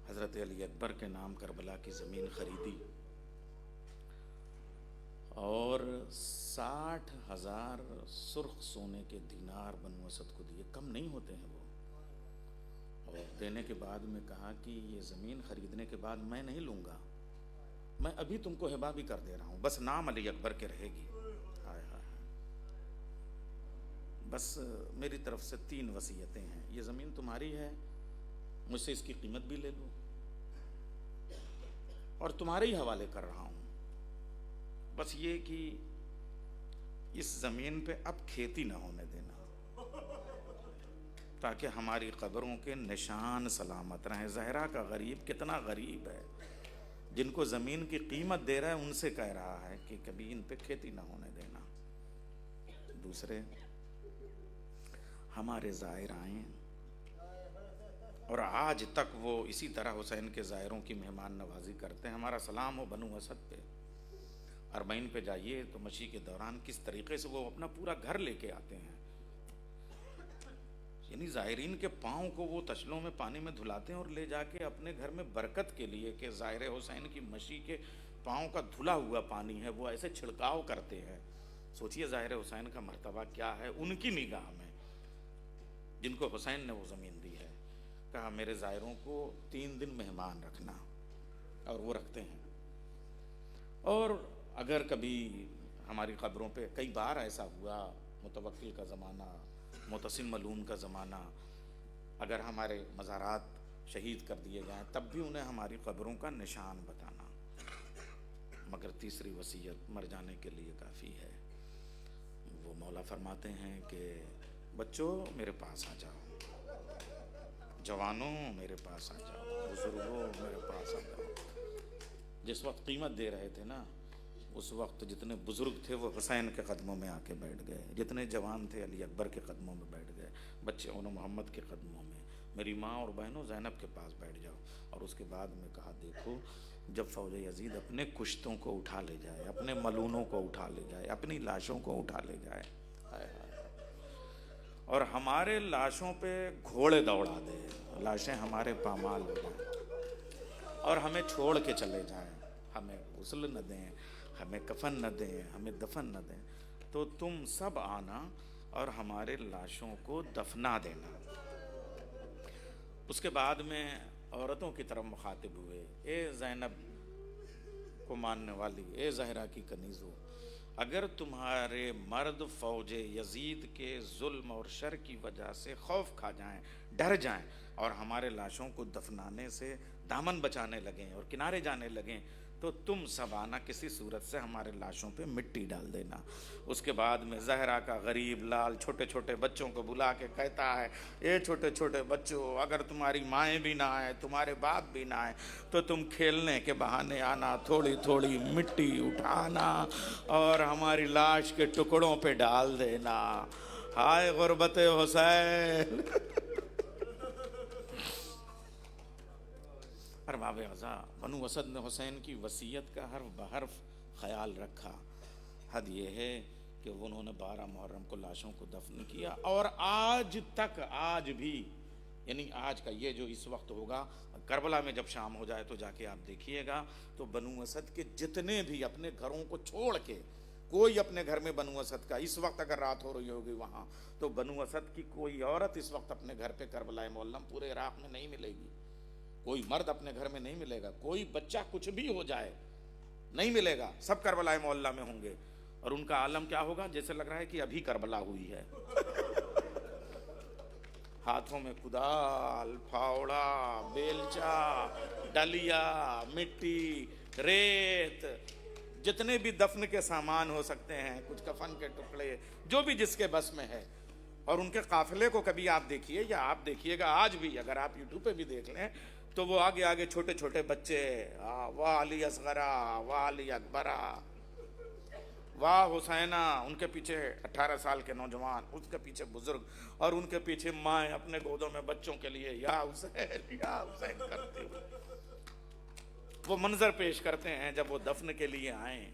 حضرت علی اکبر کے نام کربلا کی زمین خریدی، اور 60,000 سرخ سونے کے دینار بنو اسد کو دیے، کم نہیں ہوتے ہیں وہ۔ اور دینے کے بعد میں کہا کہ یہ زمین خریدنے کے بعد میں نہیں لوں گا، میں ابھی تم کو ہبہ بھی کر دے رہا ہوں، بس نام علی اکبر کے رہے گی۔ ہائے ہائے، بس میری طرف سے 3 وصیتیں ہیں، یہ زمین تمہاری ہے، مجھ سے اس کی قیمت بھی لے لو، اور تمہارے ہی حوالے کر رہا ہوں، بس یہ کہ اس زمین پہ اب کھیتی نہ ہونے دینا، تاکہ ہماری قبروں کے نشان سلامت رہیں۔ زہرا کا غریب کتنا غریب ہے، جن کو زمین کی قیمت دے رہا ہے ان سے کہہ رہا ہے کہ کبھی ان پہ کھیتی نہ ہونے دینا۔ دوسرے، ہمارے زائر آئیں، اور آج تک وہ اسی طرح حسین کے زائروں کی مہمان نوازی کرتے ہیں۔ ہمارا سلام ہو بنو اسد پہ۔ اربعین پہ جائیے تو مشی کے دوران کس طریقے سے وہ اپنا پورا گھر لے کے آتے ہیں، یعنی زائرین کے پاؤں کو وہ تشلوں میں پانی میں دھلاتے ہیں اور لے جا کے اپنے گھر میں برکت کے لیے کہ زائر حسین کی مشی کے پاؤں کا دھلا ہوا پانی ہے، وہ ایسے چھڑکاؤ کرتے ہیں۔ سوچئے زائر حسین کا مرتبہ کیا ہے ان کی نگاہ میں، جن کو حسین نے وہ زمین دی ہے۔ کہا میرے زائروں کو 3 دن مہمان رکھنا، اور وہ رکھتے ہیں۔ اور اگر کبھی ہماری قبروں پہ، کئی بار ایسا ہوا، متوکل کا زمانہ، معتصم ملون کا زمانہ، اگر ہمارے مزارات شہید کر دیے جائیں تب بھی انہیں ہماری قبروں کا نشان بتانا۔ مگر تیسری وصیت مر جانے کے لیے کافی ہے۔ وہ مولا فرماتے ہیں کہ بچوں میرے پاس آ جاؤ، جوانوں میرے پاس آ جاؤ، بزرگوں میرے پاس آ جاؤ۔ جس وقت قیمت دے رہے تھے نا، اس وقت جتنے بزرگ تھے وہ حسین کے قدموں میں آ کے بیٹھ گئے، جتنے جوان تھے علی اکبر کے قدموں میں بیٹھ گئے، بچے انہوں محمد کے قدموں میں، میری ماں اور بہنوں زینب کے پاس بیٹھ جاؤ۔ اور اس کے بعد میں کہا دیکھو جب فوج یزید اپنے کشتوں کو اٹھا لے جائے، اپنے ملونوں کو اٹھا لے جائے، اپنی لاشوں کو اٹھا لے جائے، اور ہمارے لاشوں پہ گھوڑے دوڑا دے، لاشیں ہمارے پامال ہو جائیں اور ہمیں چھوڑ کے چلے جائیں، ہمیں غسل نہ دیں، ہمیں کفن نہ دیں، ہمیں دفن نہ دیں، تو تم سب آنا اور ہمارے لاشوں کو دفنا دینا۔ اس کے بعد میں عورتوں کی طرف مخاطب ہوئے، اے زینب کو ماننے والی، اے زہرا کی کنیزو، اگر تمہارے مرد فوج یزید کے ظلم اور شر کی وجہ سے خوف کھا جائیں، ڈر جائیں اور ہمارے لاشوں کو دفنانے سے دامن بچانے لگیں اور کنارے جانے لگیں، تو تم سب آنا، کسی صورت سے ہمارے لاشوں پہ مٹی ڈال دینا۔ اس کے بعد میں زہرا کا غریب لال چھوٹے چھوٹے بچوں کو بلا کے کہتا ہے، اے چھوٹے چھوٹے بچوں، اگر تمہاری مائیں بھی نہ آئیں، تمہارے باپ بھی نہ آئیں، تو تم کھیلنے کے بہانے آنا، تھوڑی تھوڑی مٹی اٹھانا اور ہماری لاش کے ٹکڑوں پہ ڈال دینا۔ ہائے غربت حسین۔ ارباب اعضاء، بنو اسد نے حسین کی وصیت کا حرف بحرف خیال رکھا۔ حد یہ ہے کہ انہوں نے 12 محرم کو لاشوں کو دفن کیا، اور آج تک، آج بھی، یعنی آج کا یہ جو اس وقت ہوگا، کربلا میں جب شام ہو جائے تو جا کے آپ دیکھیے گا، تو بنو اسد کے جتنے بھی اپنے گھروں کو چھوڑ کے، کوئی اپنے گھر میں بنو اسد کا اس وقت اگر رات ہو رہی ہوگی وہاں، تو بنو اسد کی کوئی عورت اس وقت اپنے گھر پہ کربلا معلم پورے عراق میں نہیں ملے گی، کوئی مرد اپنے گھر میں نہیں ملے گا، کوئی بچہ کچھ بھی ہو جائے نہیں ملے گا، سب کربلا معلہ میں ہوں گے، اور ان کا عالم کیا ہوگا؟ جیسے لگ رہا ہے کہ ابھی کربلا ہوئی ہے۔ ہاتھوں میں کدال، پھاوڑا، بیلچا، ڈلیا، مٹی، ریت، جتنے بھی دفن کے سامان ہو سکتے ہیں، کچھ کفن کے ٹکڑے، جو بھی جس کے بس میں ہے، اور ان کے قافلے کو کبھی آپ دیکھیے، یا آپ دیکھیے گا آج بھی، اگر آپ یوٹیوب پہ بھی دیکھ لیں تو وہ آگے آگے چھوٹے چھوٹے بچے، واہ علی اصغرا، واہ علی اکبرا، واہ حسینہ، ان کے پیچھے 18 سال کے نوجوان، اس کے پیچھے بزرگ، اور ان کے پیچھے مائیں اپنے گودوں میں بچوں کے لیے یا حسین یا حسین کرتے ہوئے وہ منظر پیش کرتے ہیں جب وہ دفن کے لیے آئیں۔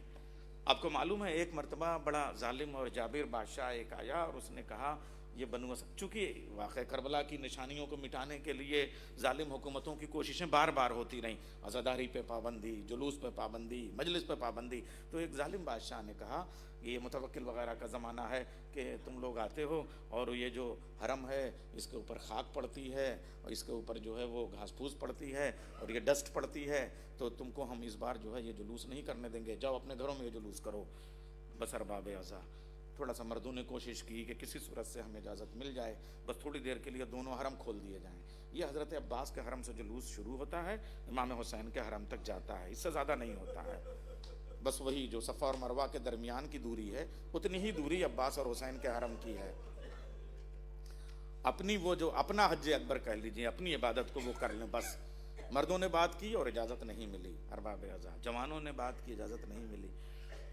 آپ کو معلوم ہے ایک مرتبہ بڑا ظالم اور جابر بادشاہ ایک آیا اور اس نے کہا، یہ بنو اسد، چونکہ واقعہ کربلا کی نشانیوں کو مٹانے کے لیے ظالم حکومتوں کی کوششیں بار بار ہوتی رہیں، عزاداری پہ پابندی، جلوس پہ پابندی، مجلس پہ پابندی، تو ایک ظالم بادشاہ نے کہا، یہ متوکل وغیرہ کا زمانہ ہے کہ تم لوگ آتے ہو اور یہ جو حرم ہے اس کے اوپر خاک پڑتی ہے اور اس کے اوپر جو ہے وہ گھاس پھوس پڑتی ہے اور یہ ڈسٹ پڑتی ہے، تو تم کو ہم اس بار جو ہے یہ جلوس نہیں کرنے دیں گے، جاؤ اپنے گھروں میں یہ جلوس کرو۔ بس ارباب اعضاء، تھوڑا سا مردوں نے کوشش کی کہ کسی صورت سے ہمیں اجازت مل جائے، بس تھوڑی دیر کے لیے دونوں حرم کھول دیے جائیں۔ یہ حضرت عباس کے حرم سے جلوس شروع ہوتا ہے، امام حسین کے حرم تک جاتا ہے، اس سے زیادہ نہیں ہوتا ہے، بس وہی جو صفا اور مروہ کے درمیان کی دوری ہے اتنی ہی دوری عباس اور حسین کے حرم کی ہے۔ اپنی وہ جو اپنا حج اکبر کہہ لیجیے، اپنی عبادت کو وہ کر لیں، بس مردوں نے بات کی اور اجازت نہیں ملی، ارباب اعضاء، جوانوں نے بات کی، اجازت نہیں ملی،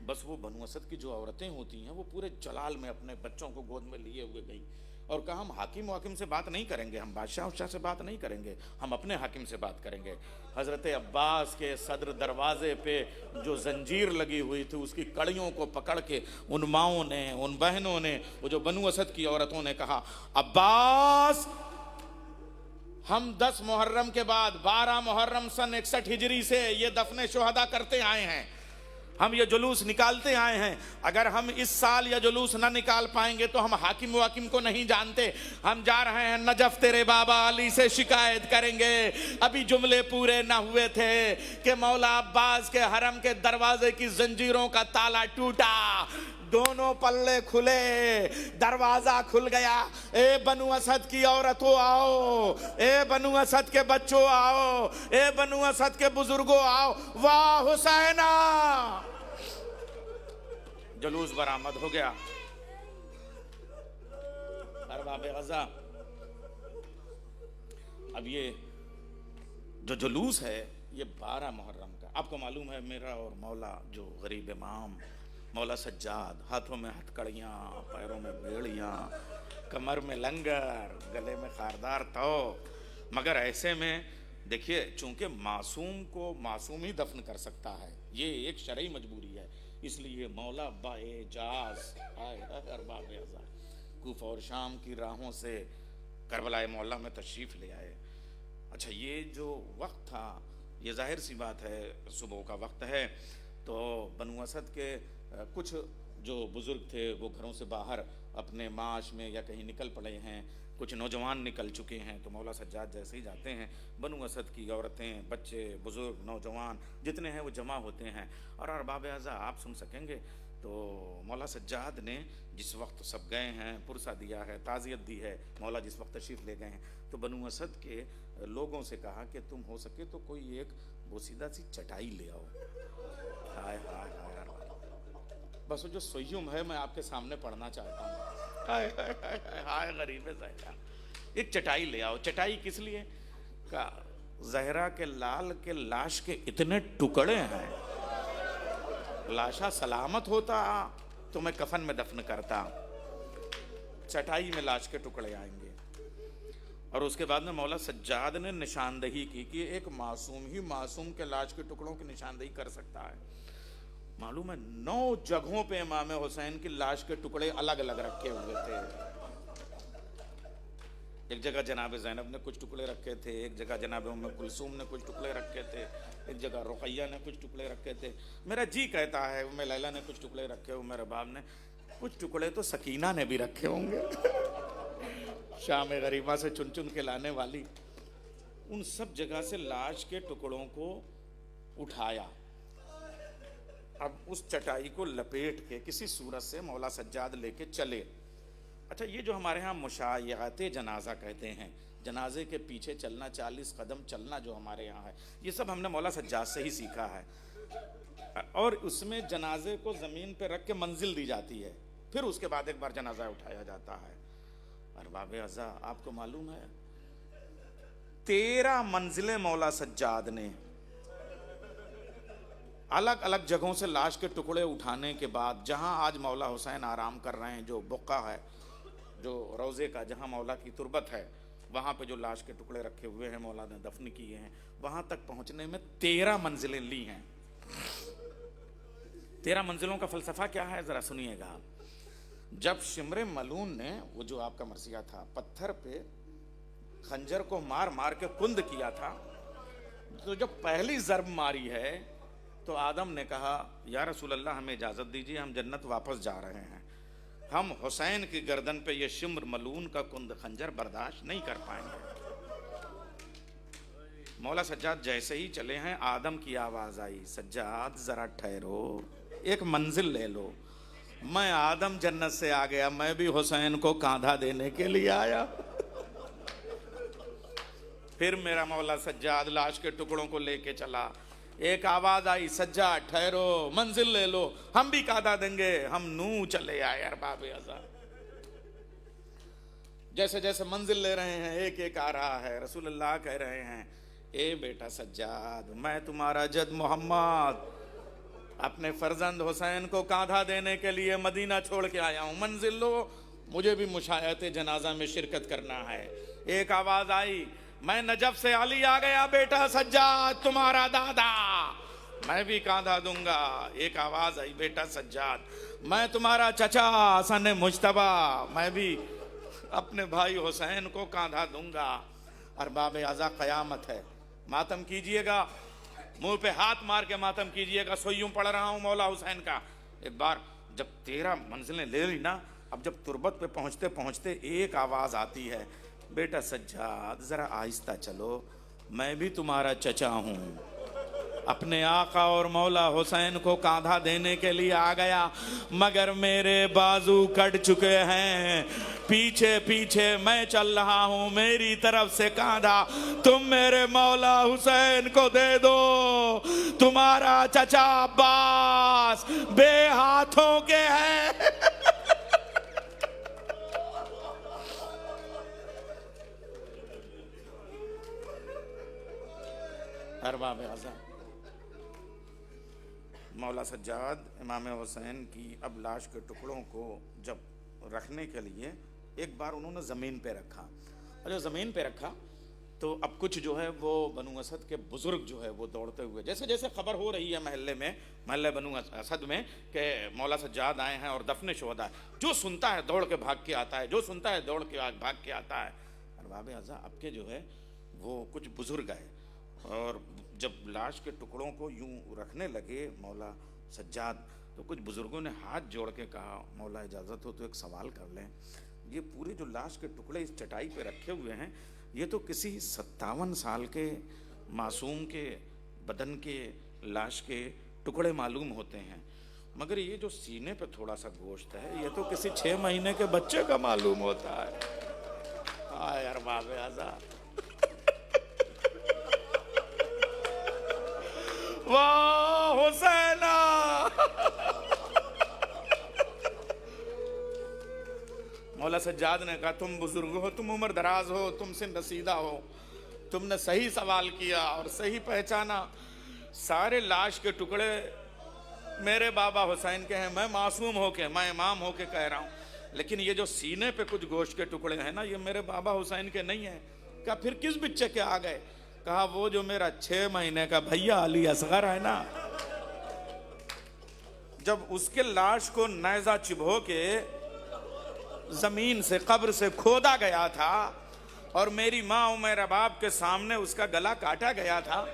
بس وہ بنو اسد کی جو عورتیں ہوتی ہیں وہ پورے جلال میں اپنے بچوں کو گود میں لیے ہوئے گئی اور کہا، ہم حاکم واکم سے بات نہیں کریں گے، ہم بادشاہ وادشاہ سے بات نہیں کریں گے، ہم اپنے حاکم سے بات کریں گے۔ حضرت عباس کے صدر دروازے پہ جو زنجیر لگی ہوئی تھی اس کی کڑیوں کو پکڑ کے ان ماؤں نے، ان بہنوں نے، وہ جو بنو اسد کی عورتوں نے کہا، عباس، ہم 10 محرم کے بعد 12 محرم سن 61 ہجری سے یہ دفن شہداء کرتے آئے ہیں، ہم یہ جلوس نکالتے آئے ہیں، اگر ہم اس سال یہ جلوس نہ نکال پائیں گے تو ہم حاکم واکم کو نہیں جانتے، ہم جا رہے ہیں نجف، تیرے بابا علی سے شکایت کریں گے۔ ابھی جملے پورے نہ ہوئے تھے کہ مولا عباس کے حرم کے دروازے کی زنجیروں کا تالا ٹوٹا، دونوں پلے کھلے، دروازہ کھل گیا، اے بنو اسد کی عورتوں آؤ، اے بنو اسد کے بچوں آؤ، اے بنو اسد کے بزرگوں آؤ، واہ حسینہ، جلوس برآمد ہو گیا۔ ارباب اعضاء، اب یہ جو جلوس ہے یہ 12 محرم کا، آپ کو معلوم ہے میرا اور مولا جو غریب امام مولا سجاد، ہاتھوں میں ہتھکڑیاں، پیروں میں بیڑیاں، کمر میں لنگر، گلے میں خاردار تو، مگر ایسے میں دیکھیے چونکہ معصوم کو معصوم ہی دفن کر سکتا ہے، یہ ایک شرعی مجبوری ہے، اس لیے مولا باعجاز ارباب ازا کوفہ اور شام کی راہوں سے کربلا معلیٰ میں تشریف لے آئے۔ اچھا یہ جو وقت تھا، یہ ظاہر سی بات ہے صبح کا وقت ہے، تو بنو اسد کے کچھ جو بزرگ تھے وہ گھروں سے باہر اپنے معاش میں یا کہیں نکل پڑے ہیں، کچھ نوجوان نکل چکے ہیں، تو مولا سجاد جیسے ہی جاتے ہیں بنو اسد کی عورتیں، بچے، بزرگ، نوجوان جتنے ہیں وہ جمع ہوتے ہیں، اور ارباب اعضاء آپ سن سکیں گے تو مولا سجاد نے جس وقت سب گئے ہیں، پرسہ دیا ہے، تعزیت دی ہے، مولا جس وقت تشریف لے گئے ہیں، تو بنو اسد کے لوگوں سے کہا کہ تم ہو سکے تو کوئی ایک بوسیدہ سی چٹائی لے آؤ۔ ہائے ہائے ہائے، بس وہ جو سیوم ہے میں آپ کے سامنے پڑھنا چاہتا ہوں، ہائے ہائے ہائے ہائے غریب زہرا، ایک چٹائی لے آؤ۔ چٹائی کس لیے؟ کہ زہرا کے لال کے لاش کے اتنے ٹکڑے ہیں، لاشا سلامت ہوتا تو میں کفن میں دفن کرتا، چٹائی میں لاش کے ٹکڑے آئیں گے۔ اور اس کے بعد میں مولا سجاد نے نشاندہی کی کہ ایک معصوم ہی معصوم کے لاش کے ٹکڑوں کی نشاندہی کر سکتا ہے۔ معلوم ہے 9 جگہوں پہ امام حسین کی لاش کے ٹکڑے الگ الگ رکھے ہوئے تھے۔ ایک جگہ جناب زینب نے کچھ ٹکڑے رکھے تھے، ایک جگہ جناب ام کلثوم نے کچھ ٹکڑے رکھے تھے، ایک جگہ رقیہ نے کچھ ٹکڑے رکھے تھے، میرا جی کہتا ہے ام لیلہ نے کچھ ٹکڑے رکھے، ام رباب نے کچھ ٹکڑے تو سکینہ نے بھی رکھے ہوں گے، شام غریبہ سے چن چن کے لانے والی۔ ان سب جگہ سے لاش کے ٹکڑوں کو اٹھایا، اب اس چٹائی کو لپیٹ کے کسی صورت سے مولا سجاد لے کے چلے۔ اچھا یہ جو ہمارے ہاں مشایعت جنازہ کہتے ہیں، جنازے کے پیچھے چلنا، 40 قدم چلنا جو ہمارے یہاں ہے، یہ سب ہم نے مولا سجاد سے ہی سیکھا ہے، اور اس میں جنازے کو زمین پہ رکھ کے منزل دی جاتی ہے، پھر اس کے بعد ایک بار جنازہ اٹھایا جاتا ہے۔ ارباب اعضاء آپ کو معلوم ہے 13 منزلیں مولا سجاد نے الگ الگ جگہوں سے لاش کے ٹکڑے اٹھانے کے بعد، جہاں آج مولا حسین آرام کر رہے ہیں، جو بقعہ ہے، جو روضے کا جہاں مولا کی تربت ہے، وہاں پہ جو لاش کے ٹکڑے رکھے ہوئے ہیں مولا نے دفن کیے ہیں، وہاں تک پہنچنے میں 13 منزلیں لی ہیں۔ 13 منزلوں کا فلسفہ کیا ہے ذرا سنیے گا۔ جب شمر ملعون نے، وہ جو آپ کا مرثیہ تھا، پتھر پہ خنجر کو مار مار کے کند کیا تھا، تو جب پہلی ضرب ماری ہے تو آدم نے کہا یا رسول اللہ ہمیں اجازت دیجیے، ہم جنت واپس جا رہے ہیں، ہم حسین کی گردن پہ یہ شمر ملعون کا کند خنجر برداشت نہیں کر پائیں گے۔ مولا سجاد جیسے ہی چلے ہیں، آدم کی آواز آئی، سجاد ذرا ٹھہرو، ایک منزل لے لو، میں آدم جنت سے آ گیا، میں بھی حسین کو کاندھا دینے کے لیے آیا۔ پھر میرا مولا سجاد لاش کے ٹکڑوں کو لے کے چلا، ایک آواز آئی، سجاد ٹھہرو، منزل لے لو، ہم بھی کاندھا دیں گے، ہم نو چلے آئے۔ ارباب اعضاء جیسے جیسے منزل لے رہے ہیں، ایک ایک آ رہا ہے، رسول اللہ کہہ رہے ہیں اے بیٹا سجاد، میں تمہارا جد محمد اپنے فرزند حسین کو کاندھا دینے کے لیے مدینہ چھوڑ کے آیا ہوں، منزل لو، مجھے بھی مشایعت جنازہ میں شرکت کرنا ہے۔ ایک آواز آئی، میں نجف سے علی آ گیا، بیٹا سجاد تمہارا دادا، میں بھی کاندھا دوں گا۔ ایک آواز آئی، بیٹا سجاد میں تمہارا چچا حسن مجتبی، میں بھی اپنے بھائی حسین کو کاندھا دوں گا۔ ارباب اعضاء قیامت ہے، ماتم کیجئے گا، منہ پہ ہاتھ مار کے ماتم کیجئے گا، سوئیوں پڑھ رہا ہوں مولا حسین کا۔ ایک بار جب 13 منزلیں لے لی نا، اب جب تربت پہ پہنچتے پہنچتے ایک آواز آتی ہے، بیٹا سجاد ذرا آہستہ چلو، میں بھی تمہارا چچا ہوں، اپنے آقا اور مولا حسین کو کاندھا دینے کے لیے آ گیا، مگر میرے بازو کٹ چکے ہیں، پیچھے پیچھے میں چل رہا ہوں، میری طرف سے کاندھا تم میرے مولا حسین کو دے دو، تمہارا چچا عباس بے ہاتھوں کے ہے۔ ارباب اعضاء مولا سجاد امام حسین کی اب لاش کے ٹکڑوں کو جب رکھنے کے لیے ایک بار انہوں نے زمین پہ رکھا، اور جو زمین پہ رکھا تو اب کچھ جو ہے وہ بنو اسد کے بزرگ جو ہے وہ دوڑتے ہوئے، جیسے جیسے خبر ہو رہی ہے محلے بنو اسد میں کہ مولا سجاد آئے ہیں اور دفن شہداء، جو سنتا ہے دوڑ کے بھاگ کے آتا ہے، جو سنتا ہے دوڑ کے بھاگ کے آتا ہے۔ ارباب اعضاء اب کے جو ہے وہ کچھ بزرگ آئے اور جب لاش کے ٹکڑوں کو یوں رکھنے لگے مولا سجاد، تو کچھ بزرگوں نے ہاتھ جوڑ کے کہا مولا اجازت ہو تو ایک سوال کر لیں، یہ پورے جو لاش کے ٹکڑے اس چٹائی پہ رکھے ہوئے ہیں، یہ تو کسی 57 سال کے معصوم کے بدن کے لاش کے ٹکڑے معلوم ہوتے ہیں، مگر یہ جو سینے پہ تھوڑا سا گوشت ہے یہ تو کسی 6 مہینے کے بچے کا معلوم ہوتا ہے۔ آئے ارباب اعضاء، واہ حسینہ، مولا سجاد نے کہا تم بزرگ ہو، تم عمر دراز ہو، تم سن رسیدہ ہو، تم نے صحیح سوال کیا اور صحیح پہچانا، سارے لاش کے ٹکڑے میرے بابا حسین کے ہیں، میں معصوم ہو کے، میں امام ہو کے کہہ رہا ہوں، لیکن یہ جو سینے پہ کچھ گوشت کے ٹکڑے ہیں نا، یہ میرے بابا حسین کے نہیں ہیں۔ کہا پھر کس بچے کے آ گئے؟ کہا وہ جو میرا 6 مہینے کا بھیا علی اصغر ہے نا، جب اس کے لاش کو نیزہ چبھو کے زمین سے قبر سے کھودا گیا تھا اور میری ماں اور میرے باپ کے سامنے اس کا گلا کاٹا گیا تھا،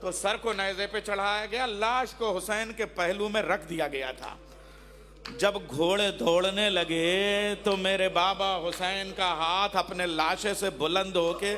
تو سر کو نیزے پہ چڑھایا گیا، لاش کو حسین کے پہلو میں رکھ دیا گیا تھا۔ جب گھوڑے دوڑنے لگے تو میرے بابا حسین کا ہاتھ اپنے لاشے سے بلند ہو کے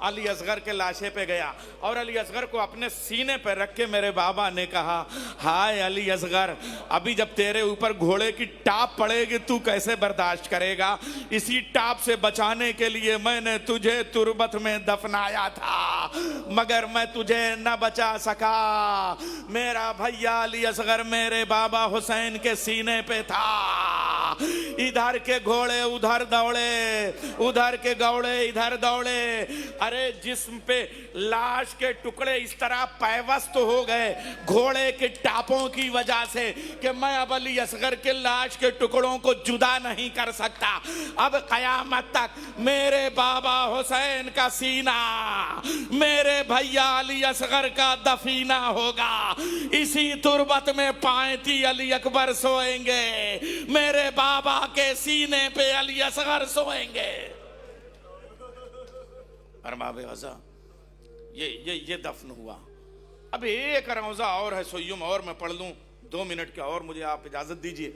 علی اصغر کے لاشے پہ گیا اور علی اصغر کو اپنے سینے پہ رکھ کے میرے بابا نے کہا ہائے علی اصغر، ابھی جب تیرے اوپر گھوڑے کی ٹاپ پڑے گی تو کیسے برداشت کرے گا؟ اسی ٹاپ سے بچانے کے لیے میں نے تجھے تربت میں دفنایا تھا، مگر میں تجھے نہ بچا سکا۔ میرا بھیا علی اصغر میرے بابا حسین کے سینے پہ تھا، ادھر کے گھوڑے ادھر دوڑے، ادھر کے گھوڑے ادھر دوڑے، ارے جسم پہ لاش کے ٹکڑے اس طرح پیوست ہو گئے گھوڑے کے ٹاپوں کی وجہ سے کہ میں اب علی اصغر کے لاش کے ٹکڑوں کو جدا نہیں کر سکتا۔ اب قیامت تک میرے بابا حسین کا سینہ میرے بھیا علی اصغر کا دفینہ ہوگا، اسی تربت میں پائنتی علی اکبر سوئیں گے، میرے بابا کے سینے پہ علی اصغر سوئیں گے۔ ارباب اعضاء یہ دفن ہوا۔ اب ایک روزہ اور ہے سوئم اور میں پڑھ لوں 2 منٹ کا، اور مجھے آپ اجازت دیجئے۔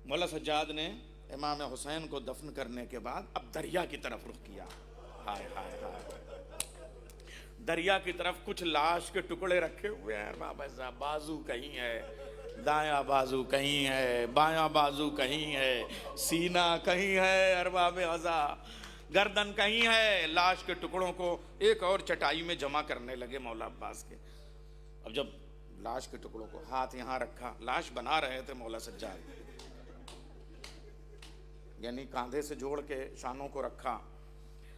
مولا سجاد نے امام حسین کو دفن کرنے کے بعد اب دریا کی طرف رخ کیا۔ ہائے ہائے ہائے، دریا کی طرف کچھ لاش کے ٹکڑے رکھے ہوئے ہیں ارباب اعضاء، بازو کہیں ہے، دایاں بازو کہیں ہے، بایاں بازو کہیں ہے، سینہ کہیں ہے ارباب اعضاء، گردن کہیں ہے۔ لاش کے ٹکڑوں کو ایک اور چٹائی میں جمع کرنے لگے مولا عباس کے۔ اب جب لاش کے ٹکڑوں کو ہاتھ یہاں رکھا، لاش بنا رہے تھے مولا سجاد، یعنی کاندھے سے جوڑ کے شانوں کو رکھا،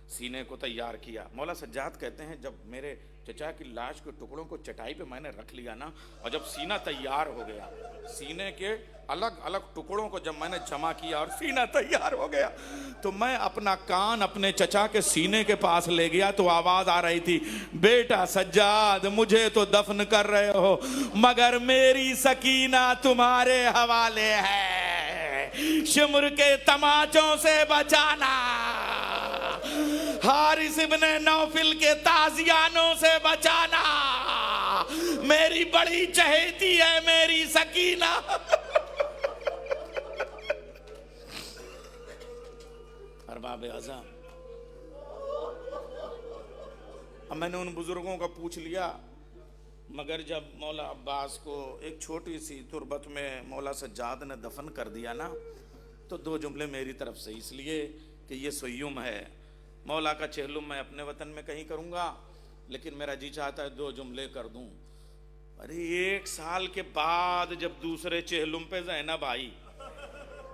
سینے کو تیار کیا۔ مولا سجاد کہتے ہیں جب میرے چچا کی لاش کے ٹکڑوں کو چٹائی پہ میں نے رکھ لیا نا، اور جب سینہ تیار ہو گیا، سینے کے الگ الگ ٹکڑوں کو جب میں نے جمع کیا اور سینہ تیار ہو گیا، تو میں اپنا کان اپنے چچا کے سینے کے پاس لے گیا تو آواز آ رہی تھی، بیٹا سجاد مجھے تو دفن کر رہے ہو مگر میری سکینہ تمہارے حوالے ہے، شمر کے تماچوں سے بچانا، حارث ابن نوفل کے تازیانوں سے بچانا، میری بڑی چہیتی ہے میری سکینہ۔ ارباب اعضاء، اب میں نے ان بزرگوں کا پوچھ لیا، مگر جب مولا عباس کو ایک چھوٹی سی تربت میں مولا سجاد نے دفن کر دیا نا، تو 2 جملے میری طرف سے، اس لیے کہ یہ سوئم ہے، مولا کا چہلم میں اپنے وطن میں کہیں کروں گا، لیکن میرا جی چاہتا ہے 2 جملے کر دوں۔ ارے 1 سال کے بعد جب دوسرے چہلم پہ زینب آئی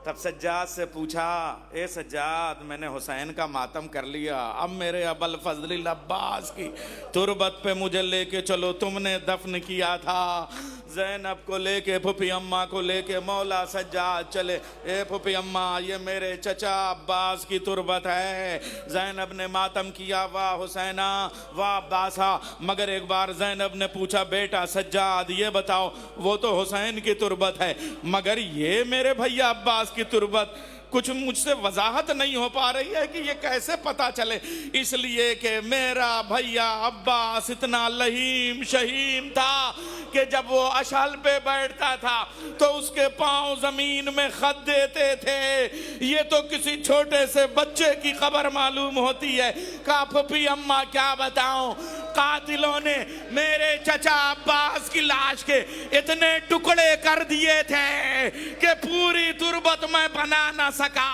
تب سجاد سے پوچھا اے سجاد میں نے حسین کا ماتم کر لیا، اب میرے ابو الفضل العباس کی تربت پہ مجھے لے کے چلو، تم نے دفن کیا تھا زینب کو لے کے، پھپھی اماں کو لے کے مولا سجاد چلے، اے پھپھی اماں یہ میرے چچا عباس کی تربت ہے۔ زینب نے ماتم کیا، واہ حسینہ واہ عباسہ، مگر ایک بار زینب نے پوچھا بیٹا سجاد یہ بتاؤ وہ تو حسین کی تربت ہے مگر یہ میرے بھیا عباس کی تربت کچھ مجھ سے وضاحت نہیں ہو پا رہی ہے کہ یہ کیسے پتا چلے، اس لیے کہ میرا بھیا عباس اتنا لہیم شہیم تھا کہ جب وہ اشہل پہ بیٹھتا تھا تو اس کے پاؤں زمین میں خط دیتے تھے۔ یہ تو کسی چھوٹے سے بچے کی خبر معلوم ہوتی ہے۔ کہا پھپھی اماں کیا بتاؤں، قاتلوں نے میرے چچا عباس کی لاش کے اتنے ٹکڑے کر دیے تھے کہ پوری تربت میں بنا نہ سکا،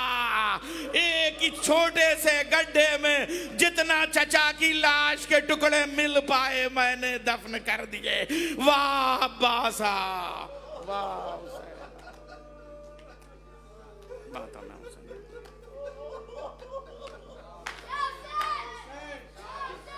ایک ہی چھوٹے سے گڈھے میں جتنا چچا کی لاش کے ٹکڑے مل پائے میں نے دفن کر دیے۔ واہ عباسہ واہ حسین۔